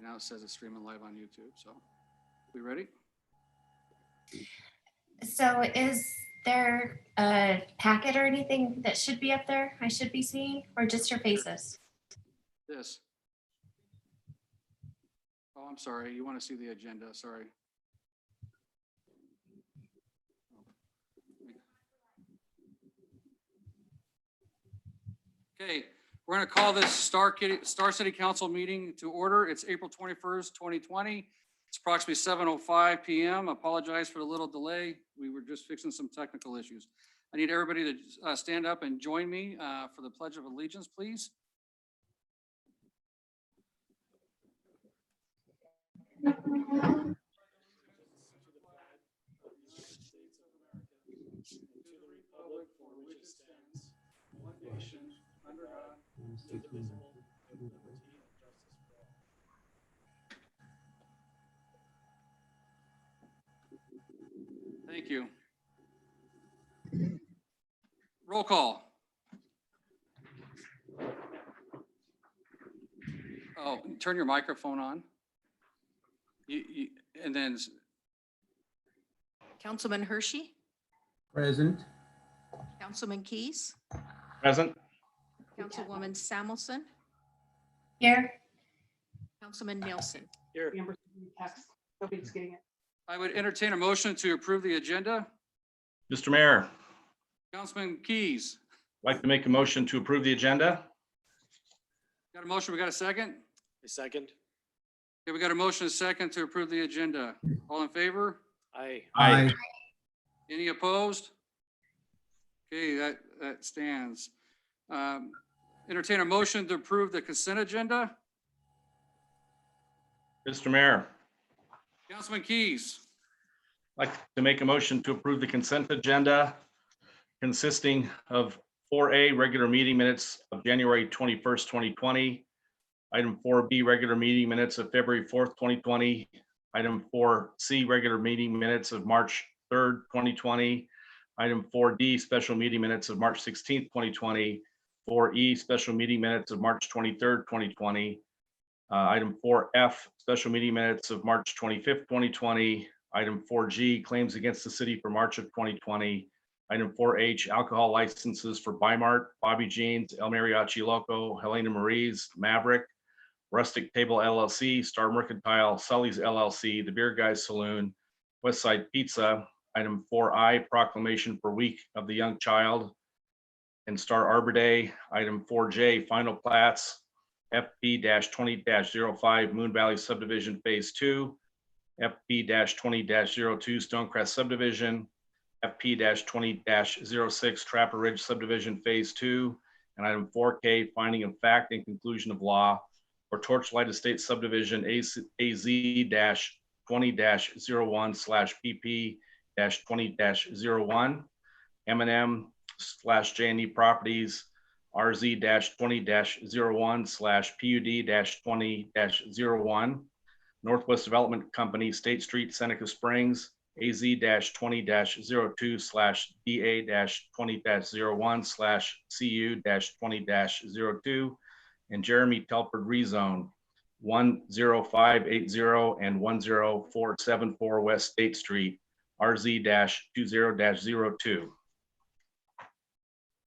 now it says it's streaming live on YouTube. So we ready? So is there a packet or anything that should be up there I should be seeing, or just your faces? This. Oh, I'm sorry. You want to see the agenda. Sorry. Okay, we're going to call this Star City Council meeting to order. It's April 21st, 2020. It's approximately 7:05 p.m. Apologize for the little delay. We were just fixing some technical issues. I need everybody to stand up and join me for the Pledge of Allegiance, please. Thank you. Roll call. Oh, turn your microphone on. And then Councilman Hershey, Present. Councilman Keys, Present. Councilwoman Samuelson, Here, Councilman Nielsen. Here. Nobody's getting it. I would entertain a motion to approve the agenda. Mr. Mayor, Councilman Keys, I'd like to make a motion to approve the agenda. got a motion? We got a second? A second. Okay, we got a motion, a second to approve the agenda. All in favor? Aye. Aye. Any opposed? Okay, that stands. Entertain a motion to approve the consent agenda. Mr. Mayor, Councilman Keys, I'd like to make a motion to approve the consent agenda consisting of 4A, regular meeting minutes of January 21st, 2020. Item 4B, regular meeting minutes of February 4th, 2020. Item 4C, regular meeting minutes of March 3rd, 2020. Item 4D, special meeting minutes of March 16th, 2020. 4E, special meeting minutes of March 23rd, 2020. Item 4F, special meeting minutes of March 25th, 2020. Item 4G, claims against the city for March of 2020. Item 4H, alcohol licenses for Bi-Mart, Bobby Jeans, El Mariachi Loco, Helena Marie's, Maverick, Rustic Table LLC, Star Mercantile, Sully's LLC, The Beer Guys Saloon, West Side Pizza. Item 4I, proclamation for Week of the Young Child and Star Arbor Day. Item 4J, final plats, FP-20-05 Moon Valley Subdivision Phase 2, FP-20-02 Stonecrest Subdivision, FP-20-06 Trapper Ridge Subdivision Phase 2, and item 4K, finding of fact and conclusion of law for Torchlight Estate Subdivision AZ-20-01/PP-20-01, M&M/J&E Properties RZ-20-01/PUD-20-01, Northwest Development Company, State Street, Seneca Springs, AZ-20-02/DA-20-01/CU-20-02, and Jeremy Telford Rezone 10580 and 10474 West State Street, RZ-20-02.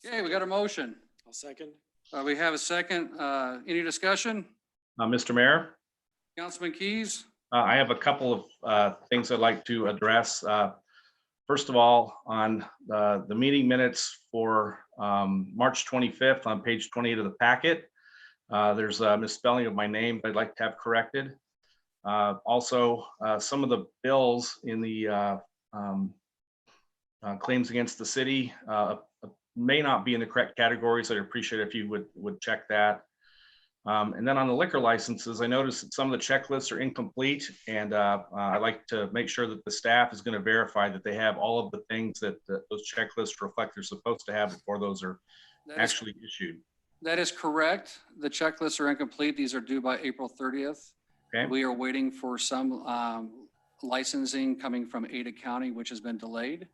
okay, we got a motion. I'll second. We have a second. Any discussion? Mr. Mayor, Councilman Keys? I have a couple of things I'd like to address. First of all, on the meeting minutes for March 25th on page 28 of the packet, there's a misspelling of my name that I'd like to have corrected. Also, some of the bills in the claims against the city may not be in the correct categories. I'd appreciate if you would check that. And then on the liquor licenses, I noticed that some of the checklists are incomplete, and I'd like to make sure that the staff is going to verify that they have all of the things that those checklists reflect they're supposed to have before those are actually issued. That is correct. The checklists are incomplete. These are due by April 30th. Okay. We are waiting for some licensing coming from Ada County, which has been delayed.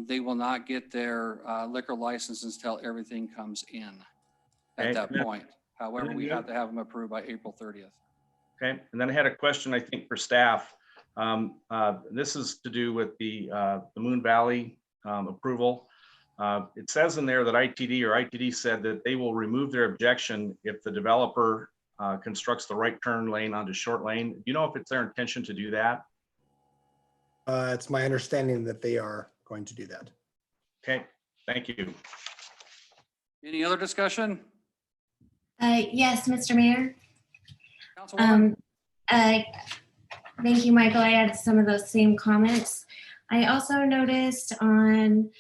They will not get their liquor licenses until everything comes in at Okay. that point. However, we have to have them approved by April 30th. Okay, and then I had a question, I think, for staff. This is to do with the Moon Valley approval. It says in there that ITD said that they will remove their objection if the developer constructs the right turn lane onto short lane. Do you know if it's their intention to do that? It's my understanding that they are going to do that. Okay, thank you. Any other discussion? Yes, Mr. Mayor. Councilwoman? Thank you, Michael. I had some of those same comments. I also noticed on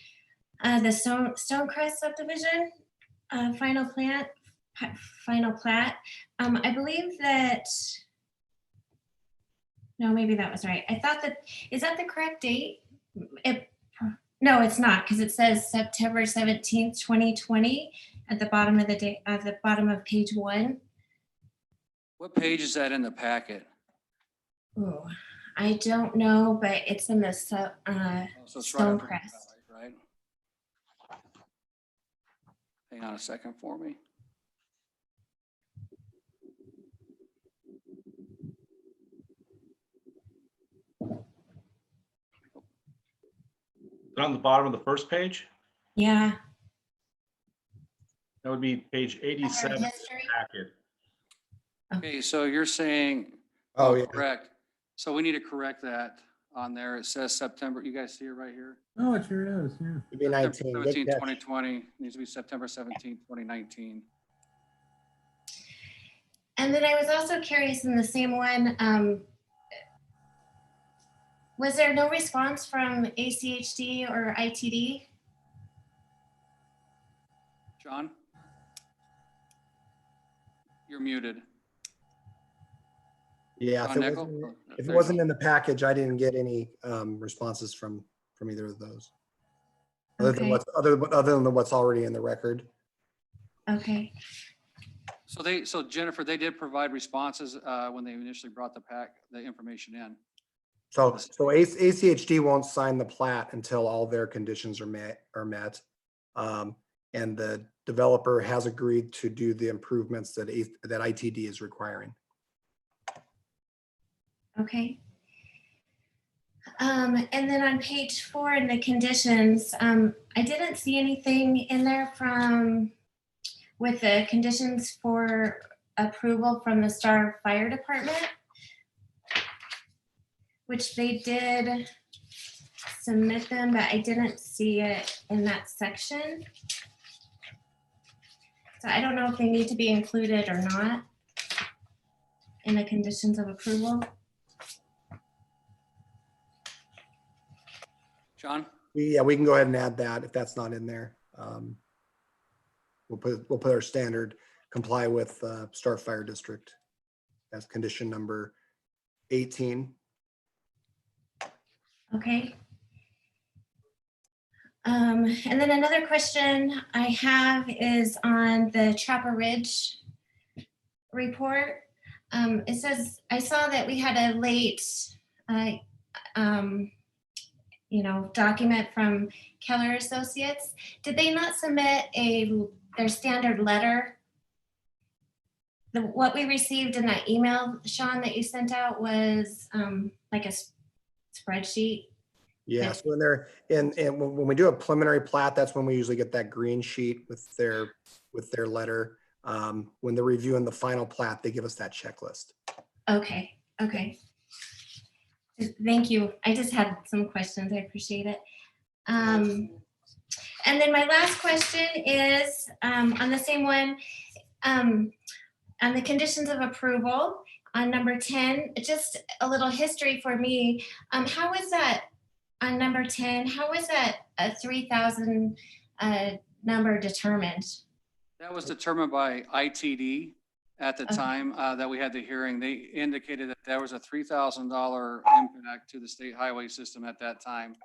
the Stonecrest subdivision, final plat. I believe that, no, maybe that was right. I thought that, is that the correct date? No, it's not, because it says September 17th, 2020 at the bottom of the day, at the bottom of page 1. What page is that in the packet? Oh, I don't know, but it's in the So it's right under Stonecrest. Right? Hang on a second for me. On the bottom of the first page, Yeah. that would be page 87 of the History. packet. Okay, so you're saying, Oh, yeah. correct. So we need to correct that on there. It says September, you guys see it right here? Oh, it sure is, yeah. It'd be 19. Good 17, catch. 2020, needs to be September 17, 2019. And then I was also curious in the same one, was there no response from ACHD or ITD? John? You're muted. Yeah, John Nickel? Oh, if there it you wasn't go. in the package, I didn't get any responses from either of those. Other than Okay. other than what's already in the record. Okay, So Jennifer, they did provide responses when they initially brought the information in. So ACHD won't sign the plat until all their conditions are met. And the developer has agreed to do the improvements that ITD is requiring. okay. And then on page 4 in the conditions, I didn't see anything in there with the conditions for approval from the Star Fire Department, which they did submit them, but I didn't see it in that section. So I don't know if they need to be included or not in the conditions of approval. John? Yeah, we can go ahead and add that if that's not in there. We'll put our standard comply with Star Fire District as condition number 18. Okay. And then another question I have is on the Trapper Ridge report. It says, I saw that we had a late, document from Keller Associates. Did they not submit their standard letter? What we received in that email, Sean, that you sent out was like a spreadsheet. Yeah, so when we do a preliminary plat, that's when we usually get that green sheet with their letter. When they're reviewing the final plat, they give us that checklist. Okay. Thank you. I just had some questions. I appreciate it. And then my last question is on the same one, on the conditions of approval on number 10, just a little history for me. How was that on number 10? How was that a 3,000 number determined? That was determined by ITD at the Okay. time that we had the hearing. They indicated that there was a $3,000 impact to the state highway system at that time.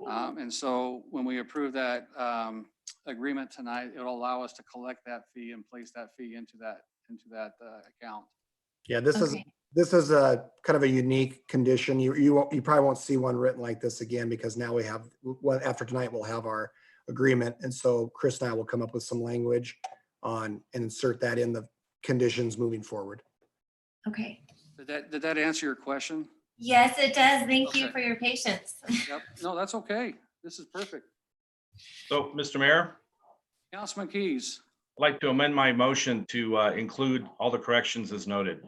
And so when we approve that agreement tonight, it'll allow us to collect that fee and place that fee into that account. Yeah, this Okay. is a kind of a unique condition. You probably won't see one written like this again because now we have, after tonight, we'll have our agreement. And so Chris and I will come up with some language on and insert that in the conditions moving forward. Okay. Did that answer your question? Yes, it does. Thank you Okay. for your patience. Yep. No, that's okay. This is perfect. So, Mr. Mayor, Councilman Keys. I'd like to amend my motion to include all the corrections as noted.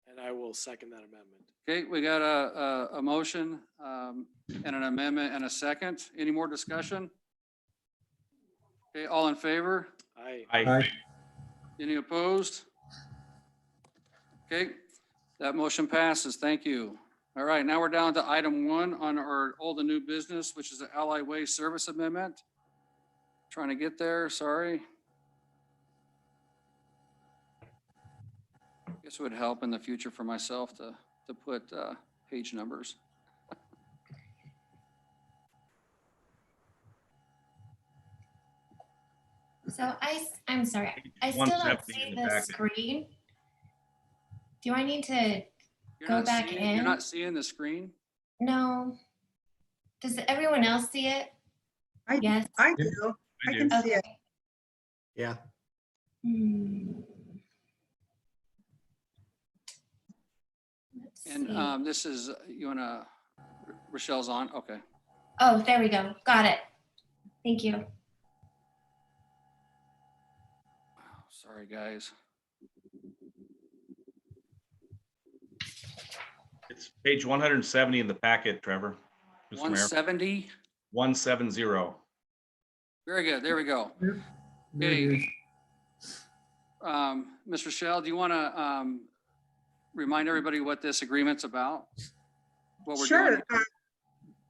And I will second that amendment. Okay, we got a motion and an amendment and a second. Any more discussion? Okay, all in favor? I Any opposed? Okay, that motion passes. Thank you. All right, now we're down to item 1 on our old and new business, which is the Allied Way Service Amendment. Trying to get there, sorry. Guess it would help in the future for myself to put page numbers. So I'm sorry, I still don't 170 see in the the packet. screen. Do I need to, You're Go not back seeing- in. You're not seeing the screen? no? Does everyone else see it? I- Yes. I do. I can see it. Okay. Yeah. Hmm. Let's And see. this is, you wanna, Rochelle's on? Okay. Oh, there we go. Got it. Thank you. Sorry, guys. It's page 170 in the packet, Trevor. Mr. Mayor, 170? 170. Very good, there we go. Okay. Ms. Rochelle, do you want to remind everybody what this agreement's about? What we're Sure. doing?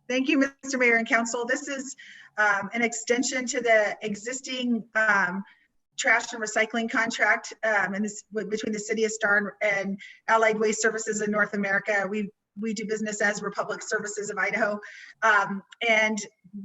Thank you, Mr. Mayor and Council. This is an extension to the existing trash and recycling contract and this between the City of Star and Allied Waste Services in North America. We do business as Republic Services of Idaho. And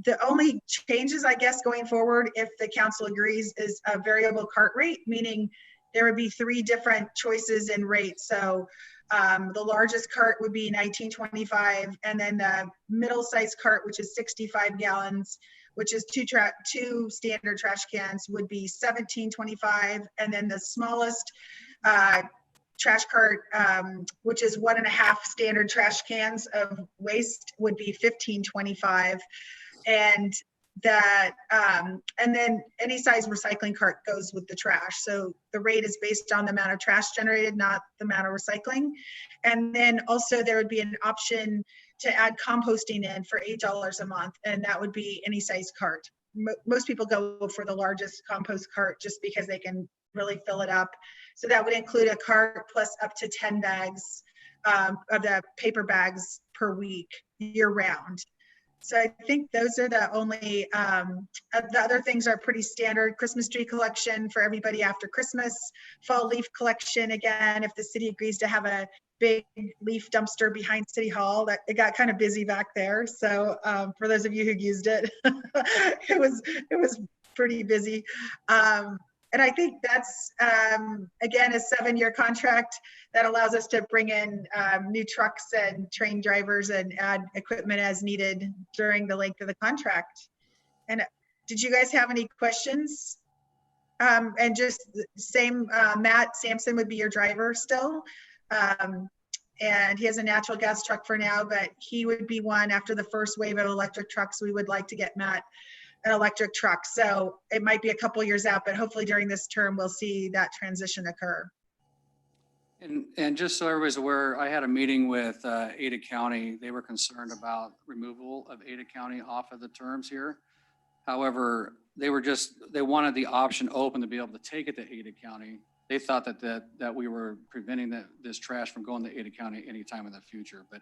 the only changes, I guess, going forward, if the council agrees, is a variable cart rate, meaning there would be 3 different choices in rates. So the largest cart would be $19.25, and then the middle-sized cart, which is 65 gallons, which is two standard trash cans, would be $17.25, and then the smallest trash cart, which is 1.5 standard trash cans of waste, would be $15.25, and that and then any size recycling cart goes with the trash. So the rate is based on the amount of trash generated, not the amount of recycling. And then also there would be an option to add composting in for $8 a month, and that would be any size cart. Most people go for the largest compost cart just because they can really fill it up. So that would include a cart plus up to 10 bags of the paper bags per week, year round. So I think those are the only, the other things are pretty standard. Christmas tree collection for everybody after Christmas, fall leaf collection, again, if the city agrees to have a big leaf dumpster behind City Hall. That it got kind of busy back there. So for those of you who used it, it was pretty busy. And I think that's, again, a 7-year contract that allows us to bring in new trucks and train drivers and add equipment as needed during the length of the contract. And did you guys have any questions? And just same, Matt Sampson would be your driver still. And he has a natural gas truck for now, but he would be one after the first wave of electric trucks. We would like to get Matt an electric truck. So it might be a couple years out, but hopefully during this term, we'll see that transition occur. And just so everybody's aware, I had a meeting with Ada County. They were concerned about removal of Ada County off of the terms here. However, they wanted the option open to be able to take it to Ada County. They thought that we were preventing this trash from going to Ada County anytime in the future. But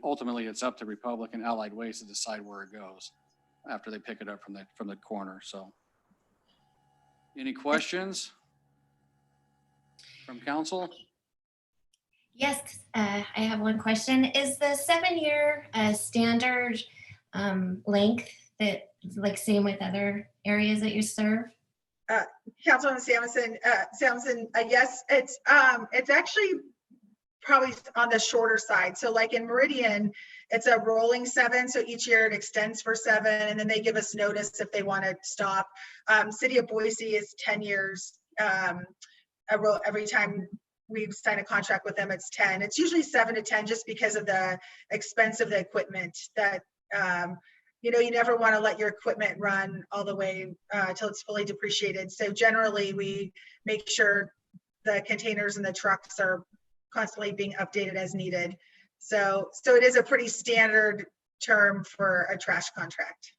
ultimately, it's up to Republic and Allied Waste to decide where it goes after they pick it up from the corner. So, any questions from council? Yes, I have one question. Is the 7-year standard length that like same with other areas that you serve? Councilman Sampson, yes, it's actually probably on the shorter side. So like in Meridian, it's a rolling 7. So each year it extends for 7, and then they give us notice if they want to stop. City of Boise is 10 years every time we've signed a contract with them, it's 10. It's usually 7 to 10 just because of the expense of the equipment that, you know, you never want to let your equipment run all the way till it's fully depreciated. So generally we make sure the containers and the trucks are constantly being updated as needed. So it is a pretty standard term for a trash contract.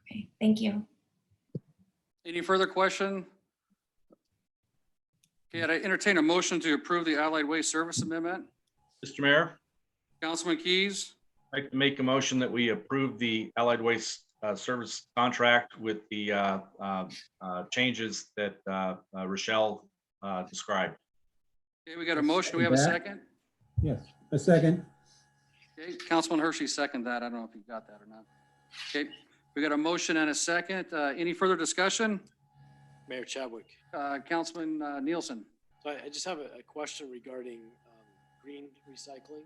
Okay, thank you. Any further question? Okay, I'd entertain a motion to approve the Allied Waste Service Amendment. Mr. Mayor, Councilman Keys, I'd like to make a motion that we approve the Allied Waste Service contract with the changes that Rochelle described. okay, we got a motion. Do we have a second? Yes, a second. Okay, Councilman Hershey second that. I don't know if you got that or not. Okay, we got a motion and a second. Any further discussion? Mayor Chadwick. Councilman Nielsen. So I just have a question regarding green recycling.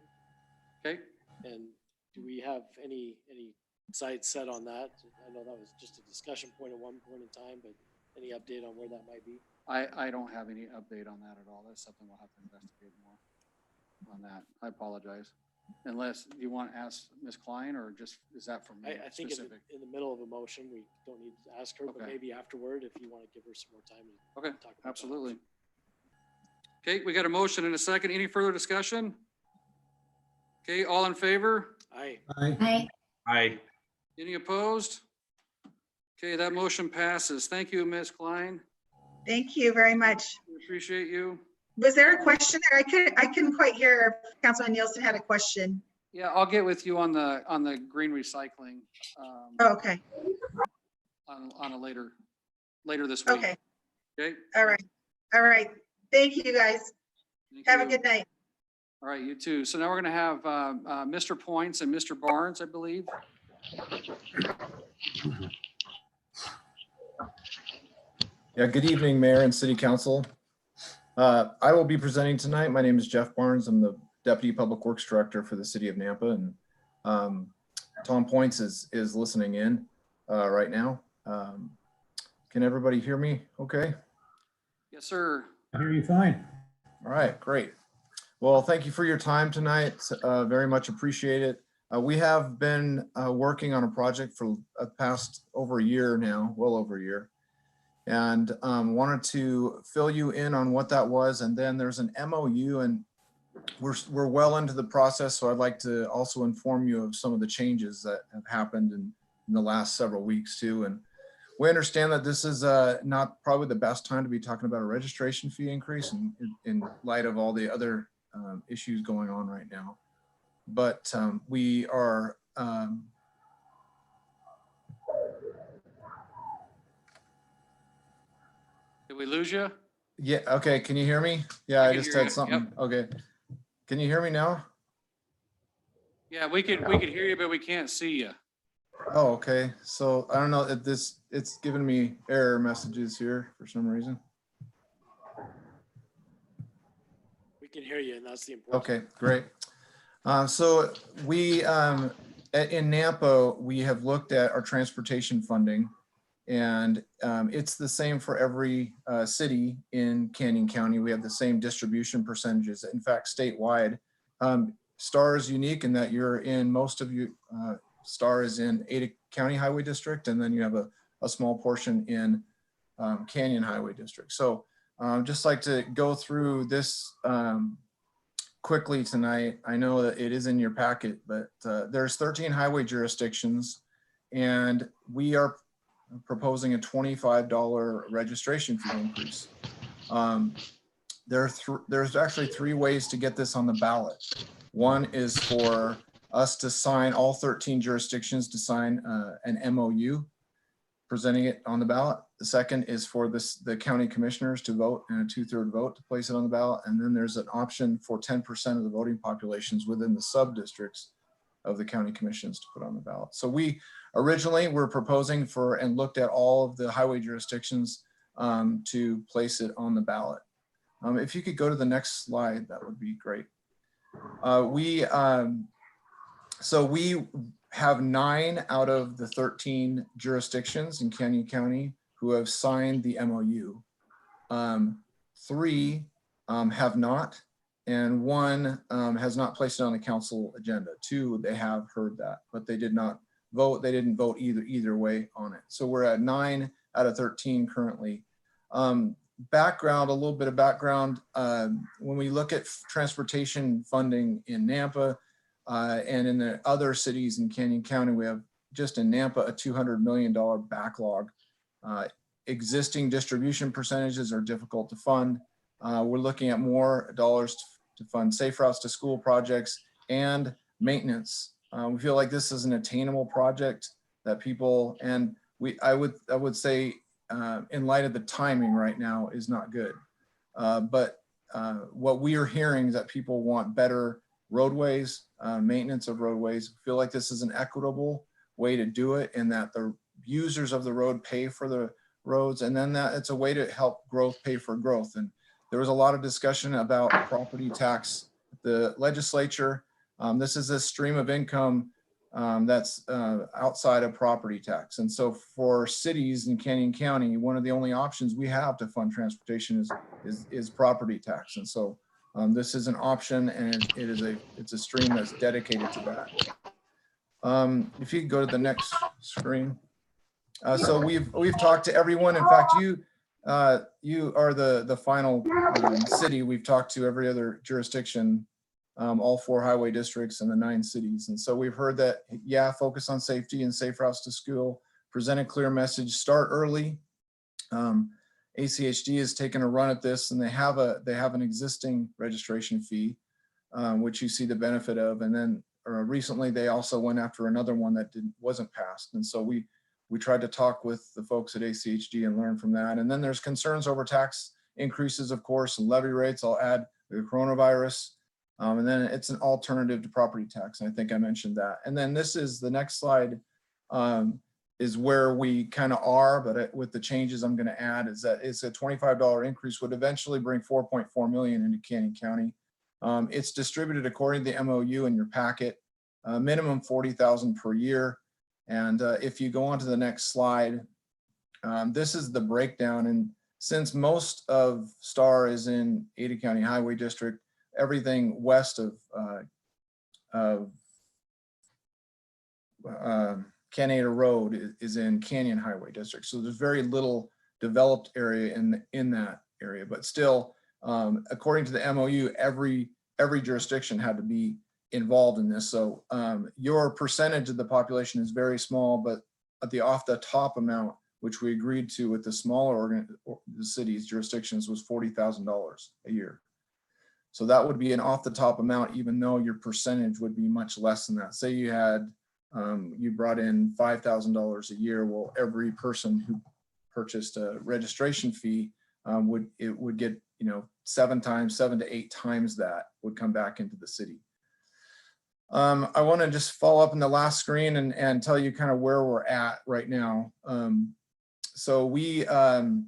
Okay, And do we have any sights set on that? I know that was just a discussion point at one point in time, but any update on where that might be? I don't have any update on that at all. That's something we'll have to investigate more on that. I apologize. Unless you want to ask Ms. Klein, or just, is that from me I think in specific? the middle of a motion, we don't need to ask her, but Okay. maybe afterward, if you want to give her some more time to Okay, talk about that. absolutely. Okay, we got a motion and a second. Any further discussion? Okay, all in favor? Aye. Aye. Aye. Aye. Any opposed? Okay, that motion passes. Thank you, Ms. Klein. Thank you very much. We appreciate you. Was there a question there? I couldn't quite hear if Councilman Nielsen had a question. Yeah, I'll get with you on the green recycling Oh, okay, on a later this week. okay, Okay? all right. Thank you, guys. Thank Have a you. good night. All right, you too. So now we're going to have Mr. Points and Mr. Barnes, I believe. Yeah, good evening, Mayor and City Council. I will be presenting tonight. My name is Jeff Barnes. I'm the Deputy Public Works Director for the City of Nampa, and Tom Points is listening in right now. Can everybody hear me okay? Yes, sir. I hear you fine. All right, great. Well, thank you for your time tonight. Very much appreciate it. We have been working on a project for the past over a year now, well over a year, and wanted to fill you in on what that was. And then there's an MOU, and we're well into the process. So I'd like to also inform you of some of the changes that have happened in the last several weeks too. And we understand that this is not probably the best time to be talking about a registration fee increase in light of all the other issues going on right now. But we are Did we lose you? yeah, okay, can you hear me? Yeah, I I can just hear had you, something. Okay. Can you hear me now? Yeah, we could hear you, but we can't see you. Oh, okay. So I don't know if it's giving me error messages here for some reason. We can hear you, and that's the important. Okay, great. So we, in Nampa, we have looked at our transportation funding, and it's the same for every city in Canyon County. We have the same distribution percentages. In fact, statewide, STAR is unique in that you're in most of you, STAR is in Ada County Highway District, and then you have a small portion in Canyon Highway District. So just like to go through this quickly tonight. I know that it is in your packet, but there's 13 highway jurisdictions, and we are proposing a $25 registration fee increase. There's actually 3 ways to get this on the ballot. One is for us to sign, all 13 jurisdictions to sign an MOU, presenting it on the ballot. The second is for the county commissioners to vote in a 2/3 vote to place it on the ballot. And then there's an option for 10% of the voting populations within the sub-districts of the county commissions to put on the ballot. So we originally were proposing for and looked at all of the highway jurisdictions to place it on the ballot. If you could go to the next slide, that would be great. So we have 9 out of the 13 jurisdictions in Canyon County who have signed the MOU. 3 have not, and one has not placed it on the council agenda. Two, they have heard that, but they did not vote. They didn't vote either way on it. So we're at 9 out of 13 currently. Background, a little bit of background. When we look at transportation funding in Nampa and in the other cities in Canyon County, we have just in Nampa a $200 million backlog. Existing distribution percentages are difficult to fund. We're looking at more dollars to fund safe routes to school projects and maintenance. We feel like this is an attainable project that people, and I would say in light of the timing right now is not good. But what we are hearing is that people want better roadways, maintenance of roadways. Feel like this is an equitable way to do it, and that the users of the road pay for the roads, and then that it's a way to help growth pay for growth. And there was a lot of discussion about property tax. The legislature, this is a stream of income that's outside of property tax. And so for cities in Canyon County, one of the only options we have to fund transportation is property tax. And so this is an option, and it's a stream that's dedicated to that. If you could go to the next screen. So we've talked to everyone. In fact, you are the final city. We've talked to every other jurisdiction, all 4 highway districts and the 9 cities. And so we've heard that, yeah, focus on safety and safe routes to school, present a clear message, start early. ACHD has taken a run at this, and they have an existing registration fee, which you see the benefit of. And then recently they also went after another one that wasn't passed. And so we tried to talk with the folks at ACHD and learn from that. And then there's concerns over tax increases, of course, and levy rates. I'll add the coronavirus. And then it's an alternative to property tax. And I think I mentioned that. And then this is the next slide, is where we kind of are, but with the changes I'm going to add is that it's a $25 increase would eventually bring 4.4 million into Canyon County. It's distributed according to the MOU in your packet, minimum 40,000 per year. And if you go on to the next slide, this is the breakdown. And since most of STAR is in Ada County Highway District, everything west of Canada Road is in Canyon Highway District. So there's very little developed area in that area, but still, according to the MOU, every jurisdiction had to be involved in this. So your percentage of the population is very small, but at the off the top amount, which we agreed to with the smaller the cities jurisdictions, was $40,000 a year. So that would be an off the top amount, even though your percentage would be much less than that. Say you had you brought in $5,000 a year. Well, every person who purchased a registration fee would get 7 to 8 times that would come back into the city. I want to just follow up in the last screen and tell you kind of where we're at right now. So we had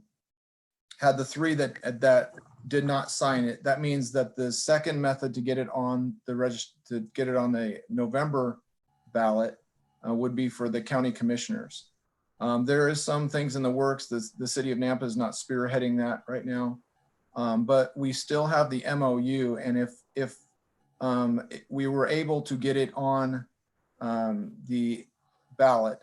the 3 that did not sign it. That means that the second method to get it on the November ballot would be for the county commissioners. There is some things in the works. The city of Nampa is not spearheading that right now, but we still have the MOU, and if we were able to get it on the ballot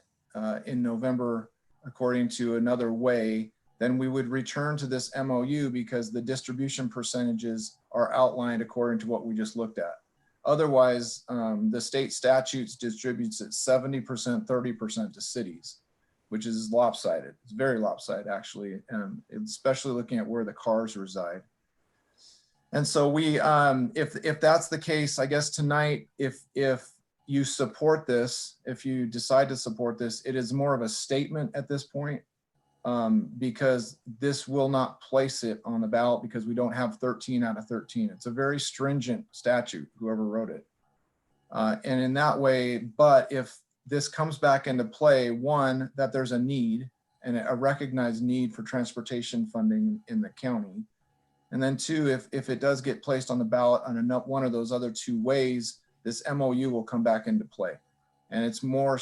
in November according to another way, then we would return to this MOU because the distribution percentages are outlined according to what we just looked at. Otherwise, the state statutes distributes it 70%, 30% to cities, which is lopsided. It's very lopsided, actually, especially looking at where the cars reside. And so we, if that's the case, I guess tonight, if you support this, if you decide to support this, it is more of a statement at this point, because this will not place it on the ballot because we don't have 13 out of 13. It's a very stringent statute, whoever wrote it. And in that way, but if this comes back into play, one, that there's a need and a recognized need for transportation funding in the county. And then 2, if it does get placed on the ballot on one of those other 2 ways, this MOU will come back into play. And it's more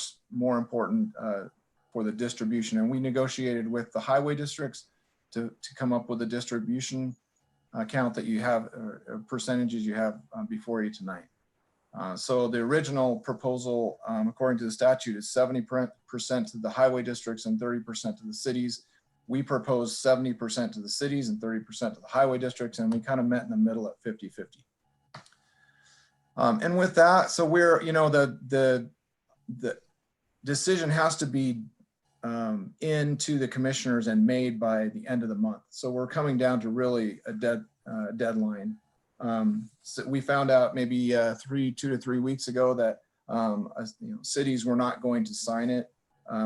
important for the distribution. And we negotiated with the highway districts to come up with a distribution count that you have, percentages you have before you tonight. So the original proposal, according to the statute, is 70% to the highway districts and 30% to the cities. We proposed 70% to the cities and 30% to the highway districts, and we kind of met in the middle at 50-50. And with that, so we're, you know, the decision has to be into the commissioners and made by the end of the month. So we're coming down to really a deadline. So we found out maybe 2 to 3 weeks ago that cities were not going to sign it.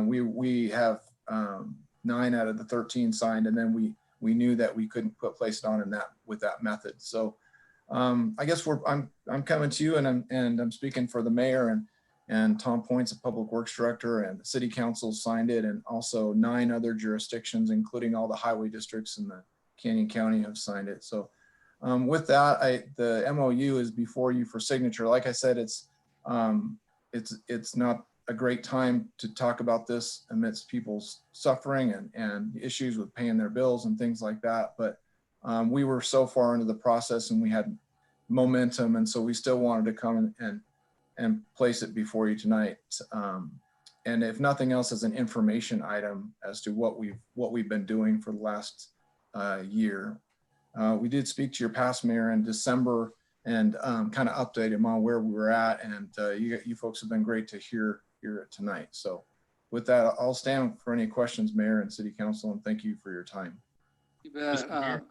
We have 9 out of the 13 signed, and then we knew that we couldn't place it on in that with that method. So I guess I'm coming to you, and I'm speaking for the mayor and Tom Points, a public works director, and the city council signed it, and also 9 other jurisdictions, including all the highway districts in the Canyon County, have signed it. So with that, the MOU is before you for signature. Like I said, it's not a great time to talk about this amidst people's suffering and issues with paying their bills and things like that. But we were so far into the process and we had momentum, and so we still wanted to come and place it before you tonight. And if nothing else, as an information item as to what we've been doing for the last year. We did speak to your past mayor in December and kind of update him on where we were at, and you folks have been great to hear it tonight. So with that, I'll stand for any questions, Mayor and City Council, and thank you for your time. You bet.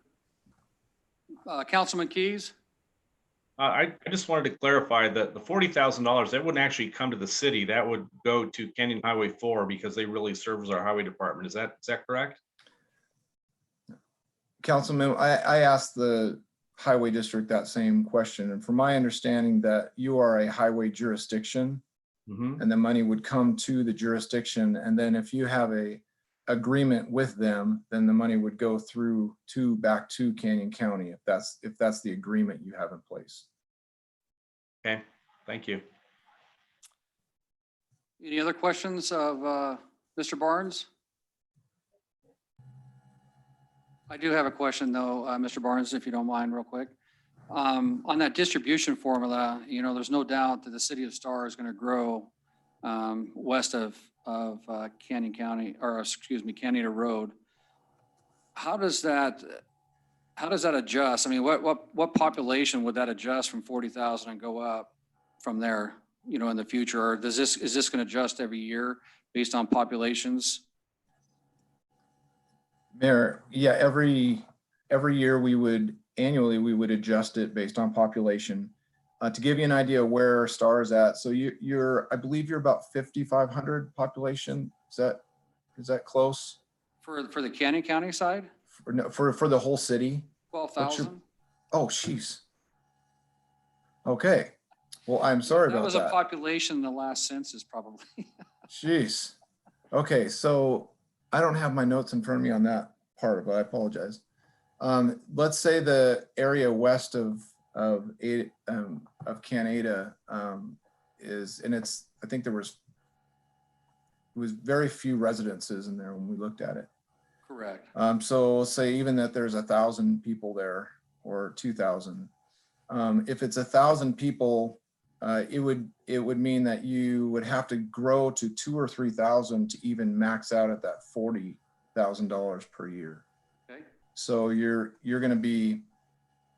Councilman Keys? I just wanted to clarify that the $40,000, that wouldn't actually come to the city. That would go to Canyon Highway 4 because they really serve as our highway department. Is that correct? Councilman, I asked the highway district that same question, and from my understanding that you are a highway jurisdiction, and the money would come to the jurisdiction, and then if you have a agreement with them, then the money would go through back to Canyon County, if that's the agreement you have in place. Okay, thank you. Any other questions of Mr. Barnes? I do have a question though, Mr. Barnes, if you don't mind, real quick. On that distribution formula, you know, there's no doubt that the city of Star is going to grow west of Canyon County, or excuse me, Canada Road. How does that adjust? I mean, what population would that adjust from 40,000 and go up from there, you know, in the future? Or is this going to adjust every year based on populations? Mayor, yeah, every year annually we would adjust it based on population. To give you an idea of where Star is at, so I believe you're about 5,500 population. Is that close? For the Canyon County side? For the whole city? 12,000? Oh, jeez. Okay. Well, I'm sorry about that. That was a population in the last census, probably. Jeez. Okay, so I don't have my notes in front of me on that part of it. I apologize. Let's say the area west of Canada is, and I think it was very few residences in there when we looked at it. Correct. So let's say even that there's 1,000 people there or 2,000. If it's 1,000 people, it would mean that you would have to grow to 2,000 or 3,000 to even max out at that $40,000 per year. Okay. So you're going to be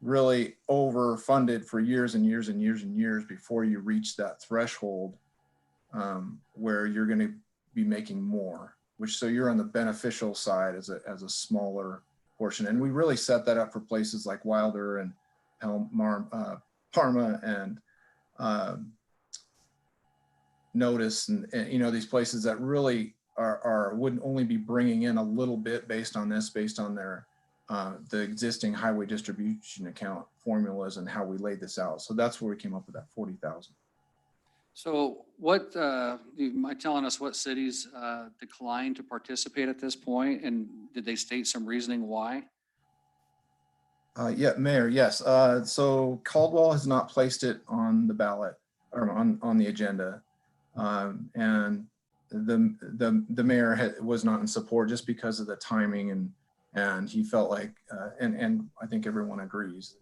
really overfunded for years and years and years and years before you reach that threshold where you're going to be making more. So you're on the beneficial side as a smaller portion, and we really set that up for places like Wilder and Parma and Notice, and you know, these places that really wouldn't only be bringing in a little bit based on their the existing highway distribution account formulas and how we laid this out. So that's where we came up with that 40,000. So what, do you mind telling us what cities declined to participate at this point, and did they state some reasoning why? Yeah, Mayor, yes. So Caldwell has not placed it on the ballot or on the agenda. And the mayor was not in support just because of the timing And he felt like, and I think everyone agrees.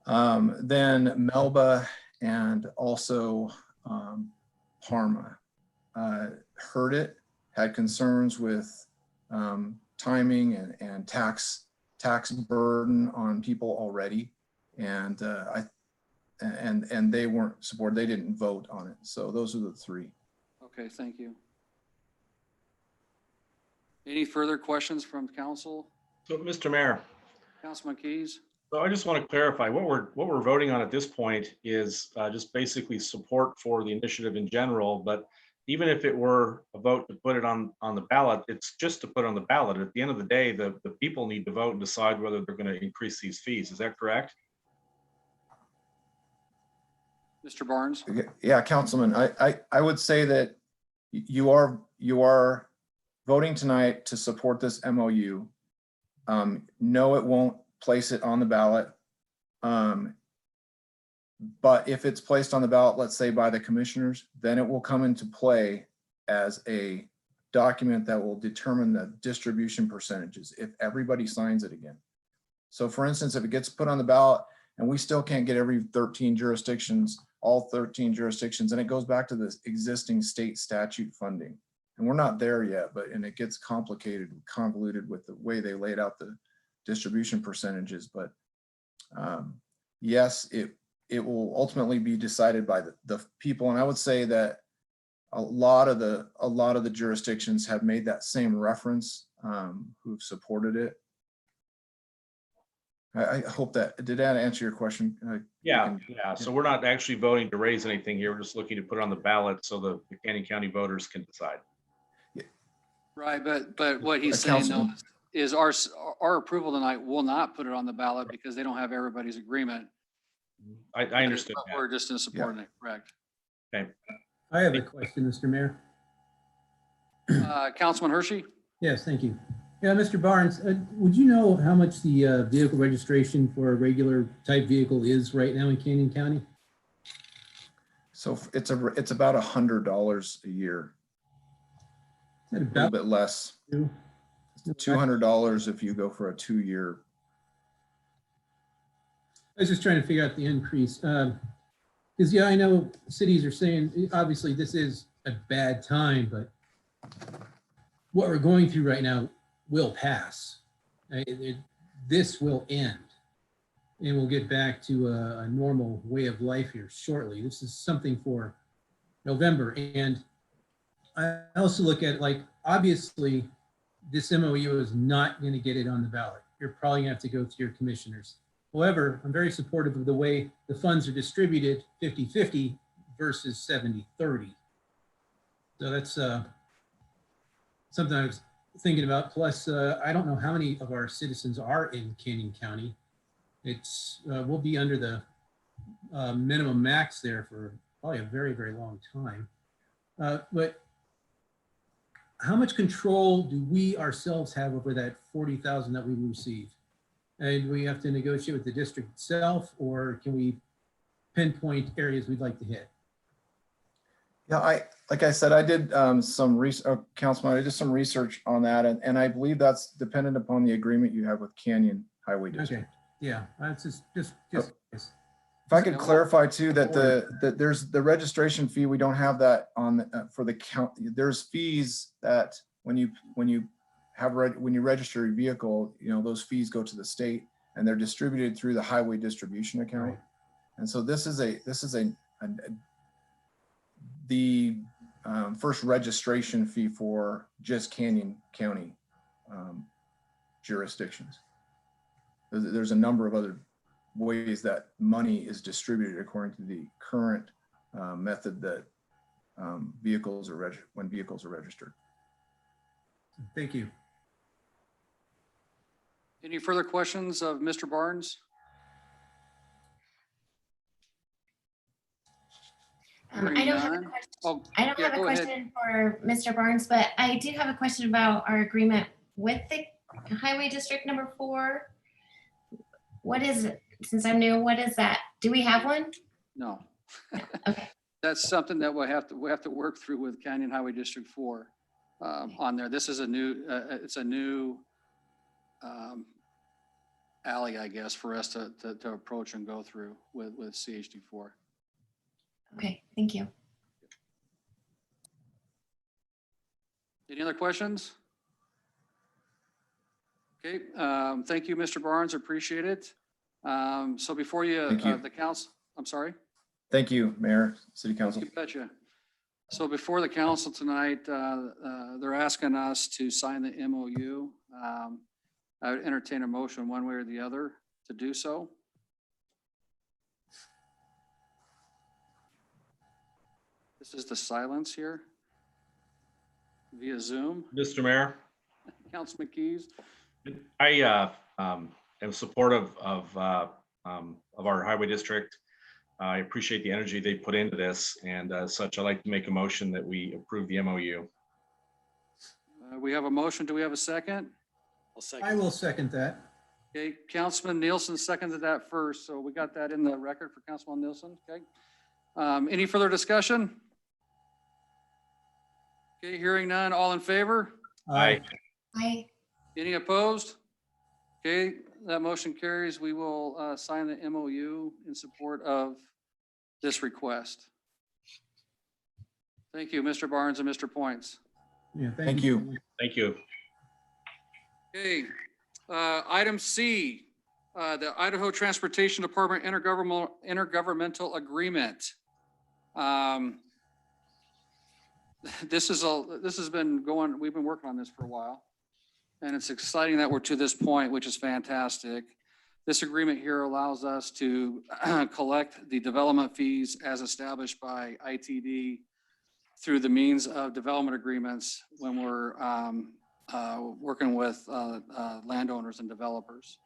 Then Melba and also Parma heard it, had concerns with timing and tax burden on people already. And they weren't supported. They didn't vote on it. So those are the three. Okay, thank you. Any further questions from council? So, Mr. Mayor, Councilman Keys? so I just want to clarify, what we're voting on at this point is just basically support for the initiative in general, but even if it were a vote to put it on the ballot, it's just to put on the ballot. At the end of the day, the people need to vote and decide whether they're going to increase these fees. Is that correct? Mr. Barnes? Yeah, Councilman, I would say that you are voting tonight to support this MOU. No, it won't place it on the ballot. But if it's placed on the ballot, let's say by the commissioners, then it will come into play as a document that will determine the distribution percentages if everybody signs it again. So for instance, if it gets put on the ballot and we still can't get every 13 jurisdictions, all 13 jurisdictions, and it goes back to the existing state statute funding. And we're not there yet, and it gets complicated, convoluted with the way they laid out the distribution percentages. But yes, it will ultimately be decided by the people. And I would say that a lot of the jurisdictions have made that same reference, who've supported it. I hope did that answer your question? Yeah. So we're not actually voting to raise anything here. We're just looking to put it on the ballot so the Canyon County voters can decide. Right, but what he's saying though is our approval tonight will not put it on the ballot because they don't have everybody's agreement. I understood But that. we're just in support of it, correct? Okay. I have a question, Mr. Mayor. Councilman Hershey? Yes, thank you. Yeah, Mr. Barnes, would you know how much the vehicle registration for a regular type vehicle is right now in Canyon County? So it's about $100 a year, Is that a little about bit less. two? $200 if you go for a 2-year. I was just trying to figure out the increase. Because yeah, I know cities are saying, obviously this is a bad time, but what we're going through right now will pass. This will end. And we'll get back to a normal way of life here shortly. This is something for November. And I also look at, like, obviously this MOU is not going to get it on the ballot. You're probably gonna have to go through your commissioners. However, I'm very supportive of the way the funds are distributed 50-50 versus 70-30. So that's something I was thinking about. Plus, I don't know how many of our citizens are in Canyon County. We'll be under the minimum max there for probably a very, very long time. But how much control do we ourselves have over that 40,000 that we receive? And do we have to negotiate with the district itself, or can we pinpoint areas we'd like to hit? Yeah, like I said, I did some research, Councilman, I did some research on that, and I believe that's dependent upon the agreement you have with Canyon Highway District. Okay, yeah, that's just. If I could clarify too, that there's the registration fee, we don't have that on for the count. There's fees that when you register your vehicle, those fees go to the state and they're distributed through the highway distribution account. Right. And so this is the first registration fee for just Canyon County jurisdictions. There's a number of other ways that money is distributed according to the current method that vehicles are registered. Thank you. Any further questions of Mr. Barnes? I don't have a Hearing none. question. Oh, I don't yeah, have a go ahead. question for Mr. Barnes, but I do have a question about our agreement with the Highway District number 4. What is it? Since I'm new, what is that? Do we have one? No. Okay. That's something that we have to work through with Canyon Highway District 4 on there. This is a new, it's a new alley, I guess, for us to approach and go through with CHD4. Okay, thank you. Any other questions? Okay, thank you, Mr. Barnes, appreciate it. So before you, Thank you. the council, I'm sorry? Thank you, Mayor, City Council. You betcha. So before the council tonight, they're asking us to sign the MOU. I would entertain a motion one way or the other to do so. This is the silence here via Zoom. Mr. Mayor, Councilman Keys. I am supportive of our highway district. I appreciate the energy they put into this, and as such, I'd like to make a motion that we approve the MOU. We have a motion. Do we have a second? I'll second. I will second that. Okay, Councilman Nielsen seconded that first, so we got that in the record for Councilman Nielsen, okay? Any further discussion? Okay, hearing none, all in favor? Aye. I, Any opposed? Okay, that motion carries. We will sign the MOU in support of this request. Thank you, Mr. Barnes and Mr. Points. Yeah, Thank you. Thank you. Okay, item C, the Idaho Transportation Department intergovernmental agreement. This has been going, we've been working on this for a while. And it's exciting that we're to this point, which is fantastic. This agreement here allows us to collect the development fees as established by ITD through the means of development agreements when we're working with landowners and developers.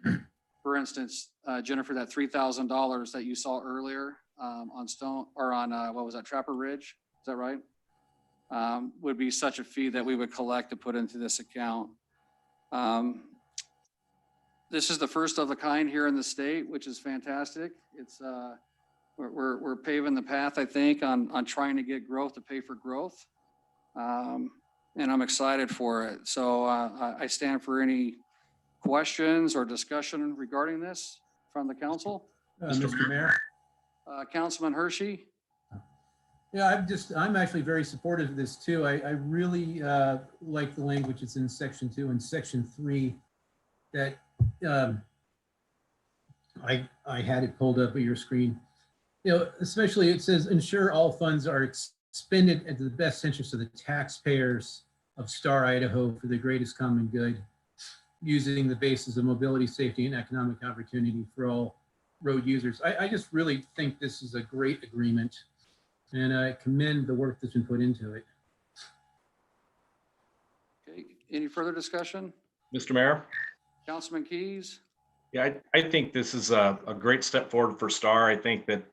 For instance, Jennifer, that $3,000 that you saw earlier on Stone or on what was that, Trapper Ridge? Is that right? Would be such a fee that we would collect to put into this account. This is the first of a kind here in the state, which is fantastic. It's we're paving the path, I think, on trying to get growth to pay for growth. And I'm excited for it. So I stand for any questions or discussion regarding this from the council. Mr. Mayor. Councilman Hershey. Yeah, I'm actually very supportive of this too. I really like the language that's in section 2 and section 3 that I had it pulled up at your screen. You know, especially it says ensure all funds are expended at the best interest of the taxpayers of Star, Idaho for the greatest common good, using the basis of mobility, safety, and economic opportunity for all road users. I just really think this is a great agreement, and I commend the work that's been put into it. Okay, any further discussion? Mr. Mayor? Councilman Keys? Yeah, I think this is a great step forward for Star. I think that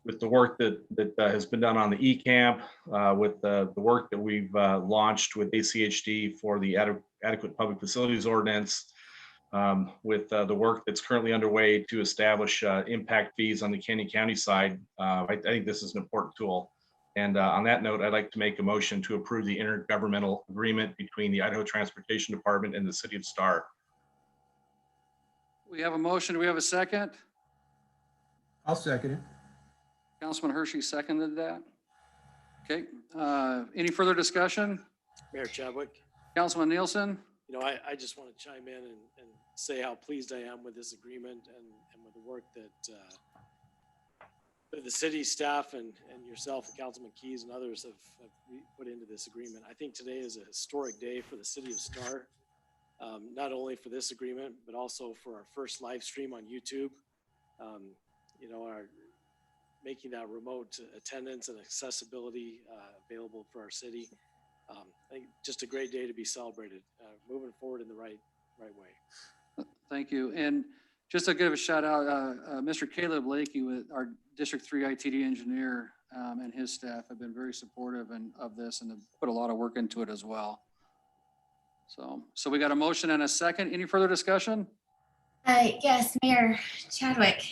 with the work that has been done on the eCamp, with the work that we've launched with ACHD for the adequate public facilities ordinance, with the work that's currently underway to establish impact fees on the Canyon County side, I think this is an important tool. And on that note, I'd like to make a motion to approve the intergovernmental agreement between the Idaho Transportation Department and the City of Star. We have a motion. Do we have a second? I'll second it. Councilman Hershey seconded that. Okay, any further discussion? Mayor Chadwick, Councilman Nielsen? you know, I just want to chime in and say how pleased I am with this agreement and with the work that the city staff and yourself, Councilman Keys and others have put into this agreement. I think today is a historic day for the City of Star, not only for this agreement, but also for our first live stream on YouTube. You know, making that remote attendance and accessibility available for our city. I think just a great day to be celebrated, moving forward in the right way. Thank you. And just to give a shout out, Mr. Caleb Lakey, with our District 3 ITD engineer, and his staff have been very supportive of this and have put a lot of work into it as well. So we got a motion and a second. Any further discussion? yes, Mayor Chadwick.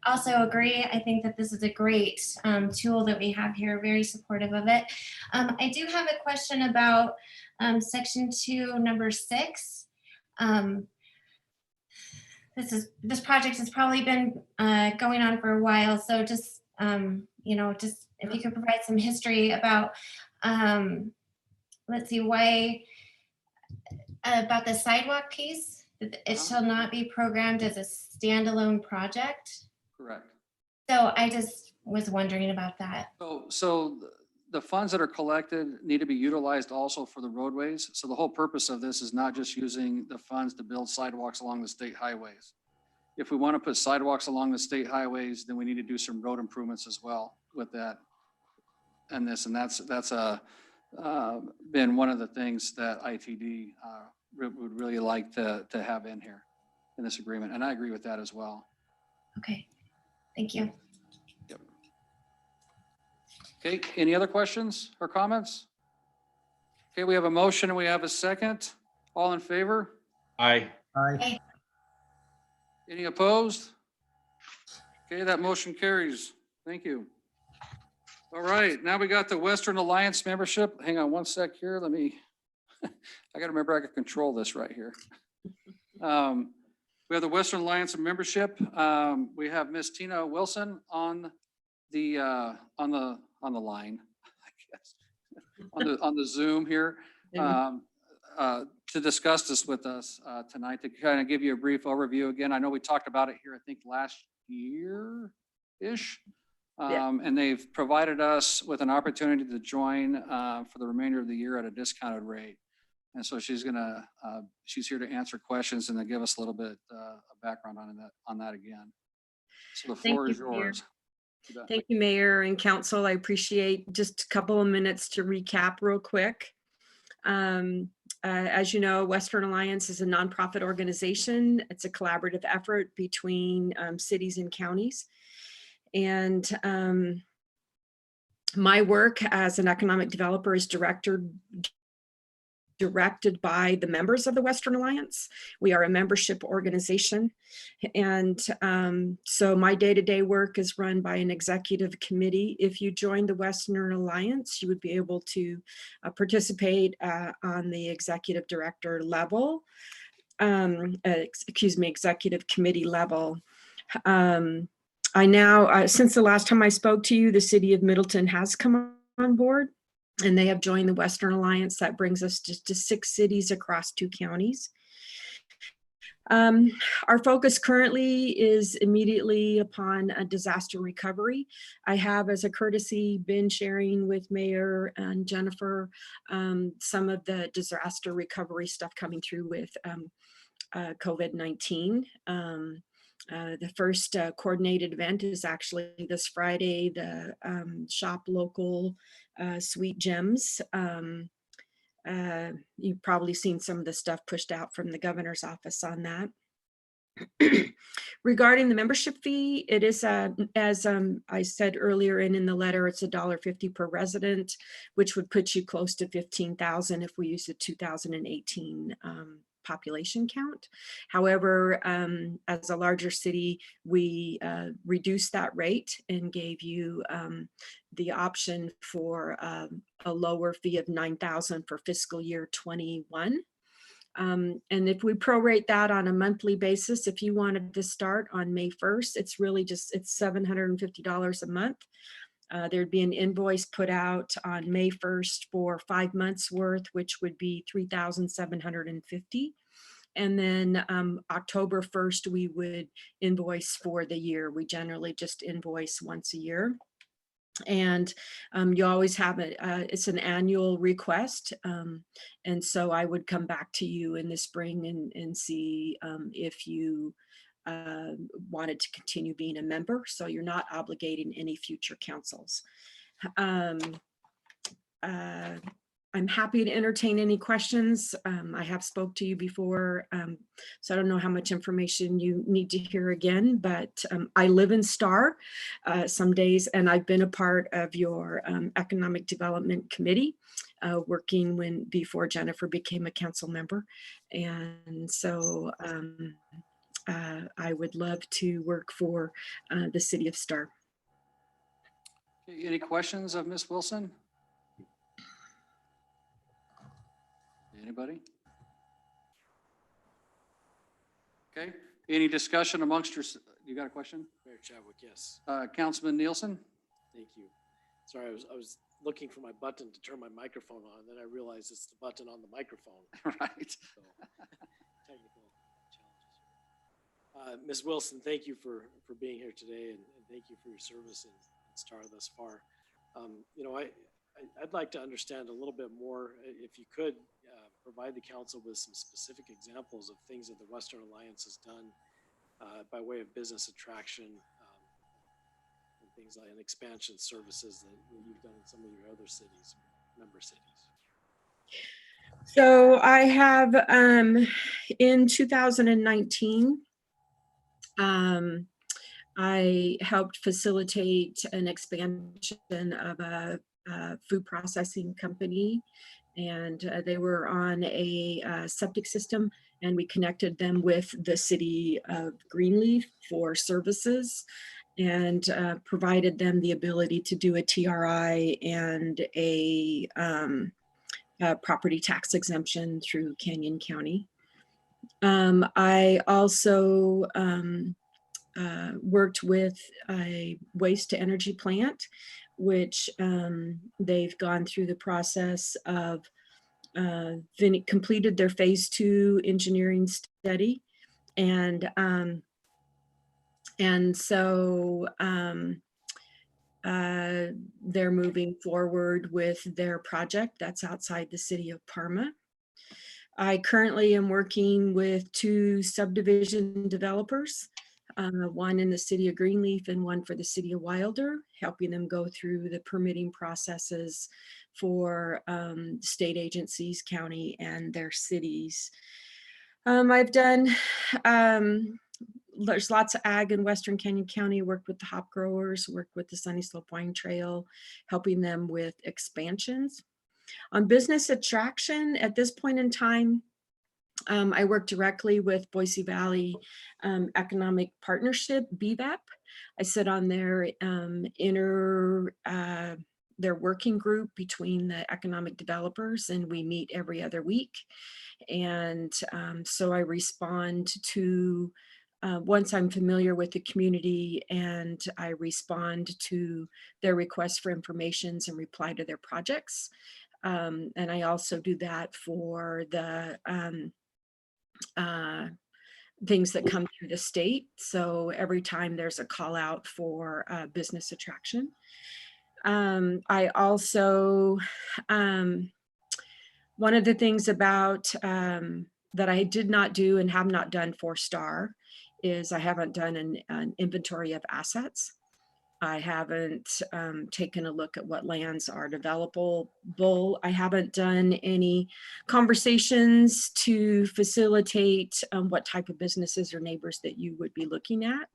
also agree. I think that this is a great tool that we have here, very supportive of it. I do have a question about section 2, number 6. This project has probably been going on for a while, so just just if you could provide some history about let's see, why about the sidewalk piece. It shall not be programmed as a standalone project. Correct. So I just was wondering about that. So the funds that are collected need to be utilized also for the roadways. So the whole purpose of this is not just using the funds to build sidewalks along the state highways. If we want to put sidewalks along the state highways, then we need to do some road improvements as well with that. And that's been one of the things that ITD would really like to have in here in this agreement. And I agree with that as well. Okay, thank you. Okay, any other questions or comments? Okay, we have a motion and we have a second. All in favor? Aye. Aye. Any opposed? Okay, that motion carries. Thank you. All right, now we got the Western Alliance membership. Hang on one sec here. Let me, I gotta remember I can control this right here. We have the Western Alliance membership. We have Miss Tina Wilson on the line, I guess, on the Zoom here, to discuss this with us tonight, to kind of give you a brief overview. Again, I know we talked about it here, I think last year-ish. And they've provided us with an opportunity to join for the remainder of the year at a discounted rate. And so she's here to answer questions and to give us a little bit of background on that again. So the floor is yours. Thank you, Mayor and Council. I appreciate just a couple of minutes to recap real quick. As you know, Western Alliance is a nonprofit organization. It's a collaborative effort between cities and counties. And my work as an economic developer is directed by the members of the Western Alliance. We are a membership organization. And so my day-to-day work is run by an executive committee. If you join the Western Alliance, you would be able to participate on the executive director level, executive committee level. I now, since the last time I spoke to you, the city of Middleton has come on board and they have joined the Western Alliance. That brings us to 6 cities across 2 counties. Our focus currently is immediately upon a disaster recovery. I have, as a courtesy, been sharing with Mayor and Jennifer some of the disaster recovery stuff coming through with COVID-19. The first coordinated event is actually this Friday, the Shop Local Sweet Gems. You've probably seen some of the stuff pushed out from the governor's office on that. Regarding the membership fee, it is, as I said earlier and in the letter, it's $1.50 per resident, which would put you close to 15,000 if we use the 2018 population count. However, as a larger city, we reduced that rate and gave you the option for a lower fee of $9,000 for fiscal year 21. And if we prorate that on a monthly basis, if you wanted to start on May 1st, it's really just, it's $750 a month. There'd be an invoice put out on May 1st for 5 months worth, which would be $3,750. And then October 1st, we would invoice for the year. We generally just invoice once a year. And you always have it, it's an annual request. And so I would come back to you in the spring and see if you wanted to continue being a member. So you're not obligating any future councils. I'm happy to entertain any questions. I have spoke to you before, so I don't know how much information you need to hear again, but I live in Star some days, and I've been a part of your Economic Development Committee, working before Jennifer became a council member. And so I would love to work for the city of Star. Okay, any questions of Ms. Wilson? Anybody? Okay, any discussion amongst your, you got a question? Mayor Chadwick, yes, Councilman Nielsen? thank you. Sorry, I was looking for my button to turn my microphone on, then I realized it's the button on the microphone. Right. So, technical challenges here. Ms. Wilson, thank you for being here today, and thank you for your service in STAR thus far. You know, I'd like to understand a little bit more, if you could provide the council with some specific examples of things that the Western Alliance has done by way of business attraction, and things like an expansion services that you've done in some of your other cities, member cities. So I have in 2019, I helped facilitate an expansion of a food processing company, and they were on a septic system, and we connected them with the city of Greenleaf for services, and provided them the ability to do a TRI and a property tax exemption through Canyon County. I also worked with a waste to energy plant, which they've gone through the process of completed their phase 2 engineering study. And so they're moving forward with their project that's outside the city of Parma. I currently am working with 2 subdivision developers, one in the city of Greenleaf and one for the city of Wilder, helping them go through the permitting processes for state agencies, county, and their cities. I've done, there's lots of ag in Western Canyon County, worked with the hop growers, worked with the Sunny Slope Wine Trail, helping them with expansions. On business attraction, at this point in time, I work directly with Boise Valley Economic Partnership, BVAP. I sit on their their working group between the economic developers, and we meet every other week. And so I respond to, once I'm familiar with the community, and I respond to their requests for informations and reply to their projects. And I also do that for the things that come through the state. So every time there's a call out for business attraction. I also, one of the things about that I did not do and have not done for STAR is I haven't done an inventory of assets. I haven't taken a look at what lands are developable. I haven't done any conversations to facilitate what type of businesses or neighbors that you would be looking at.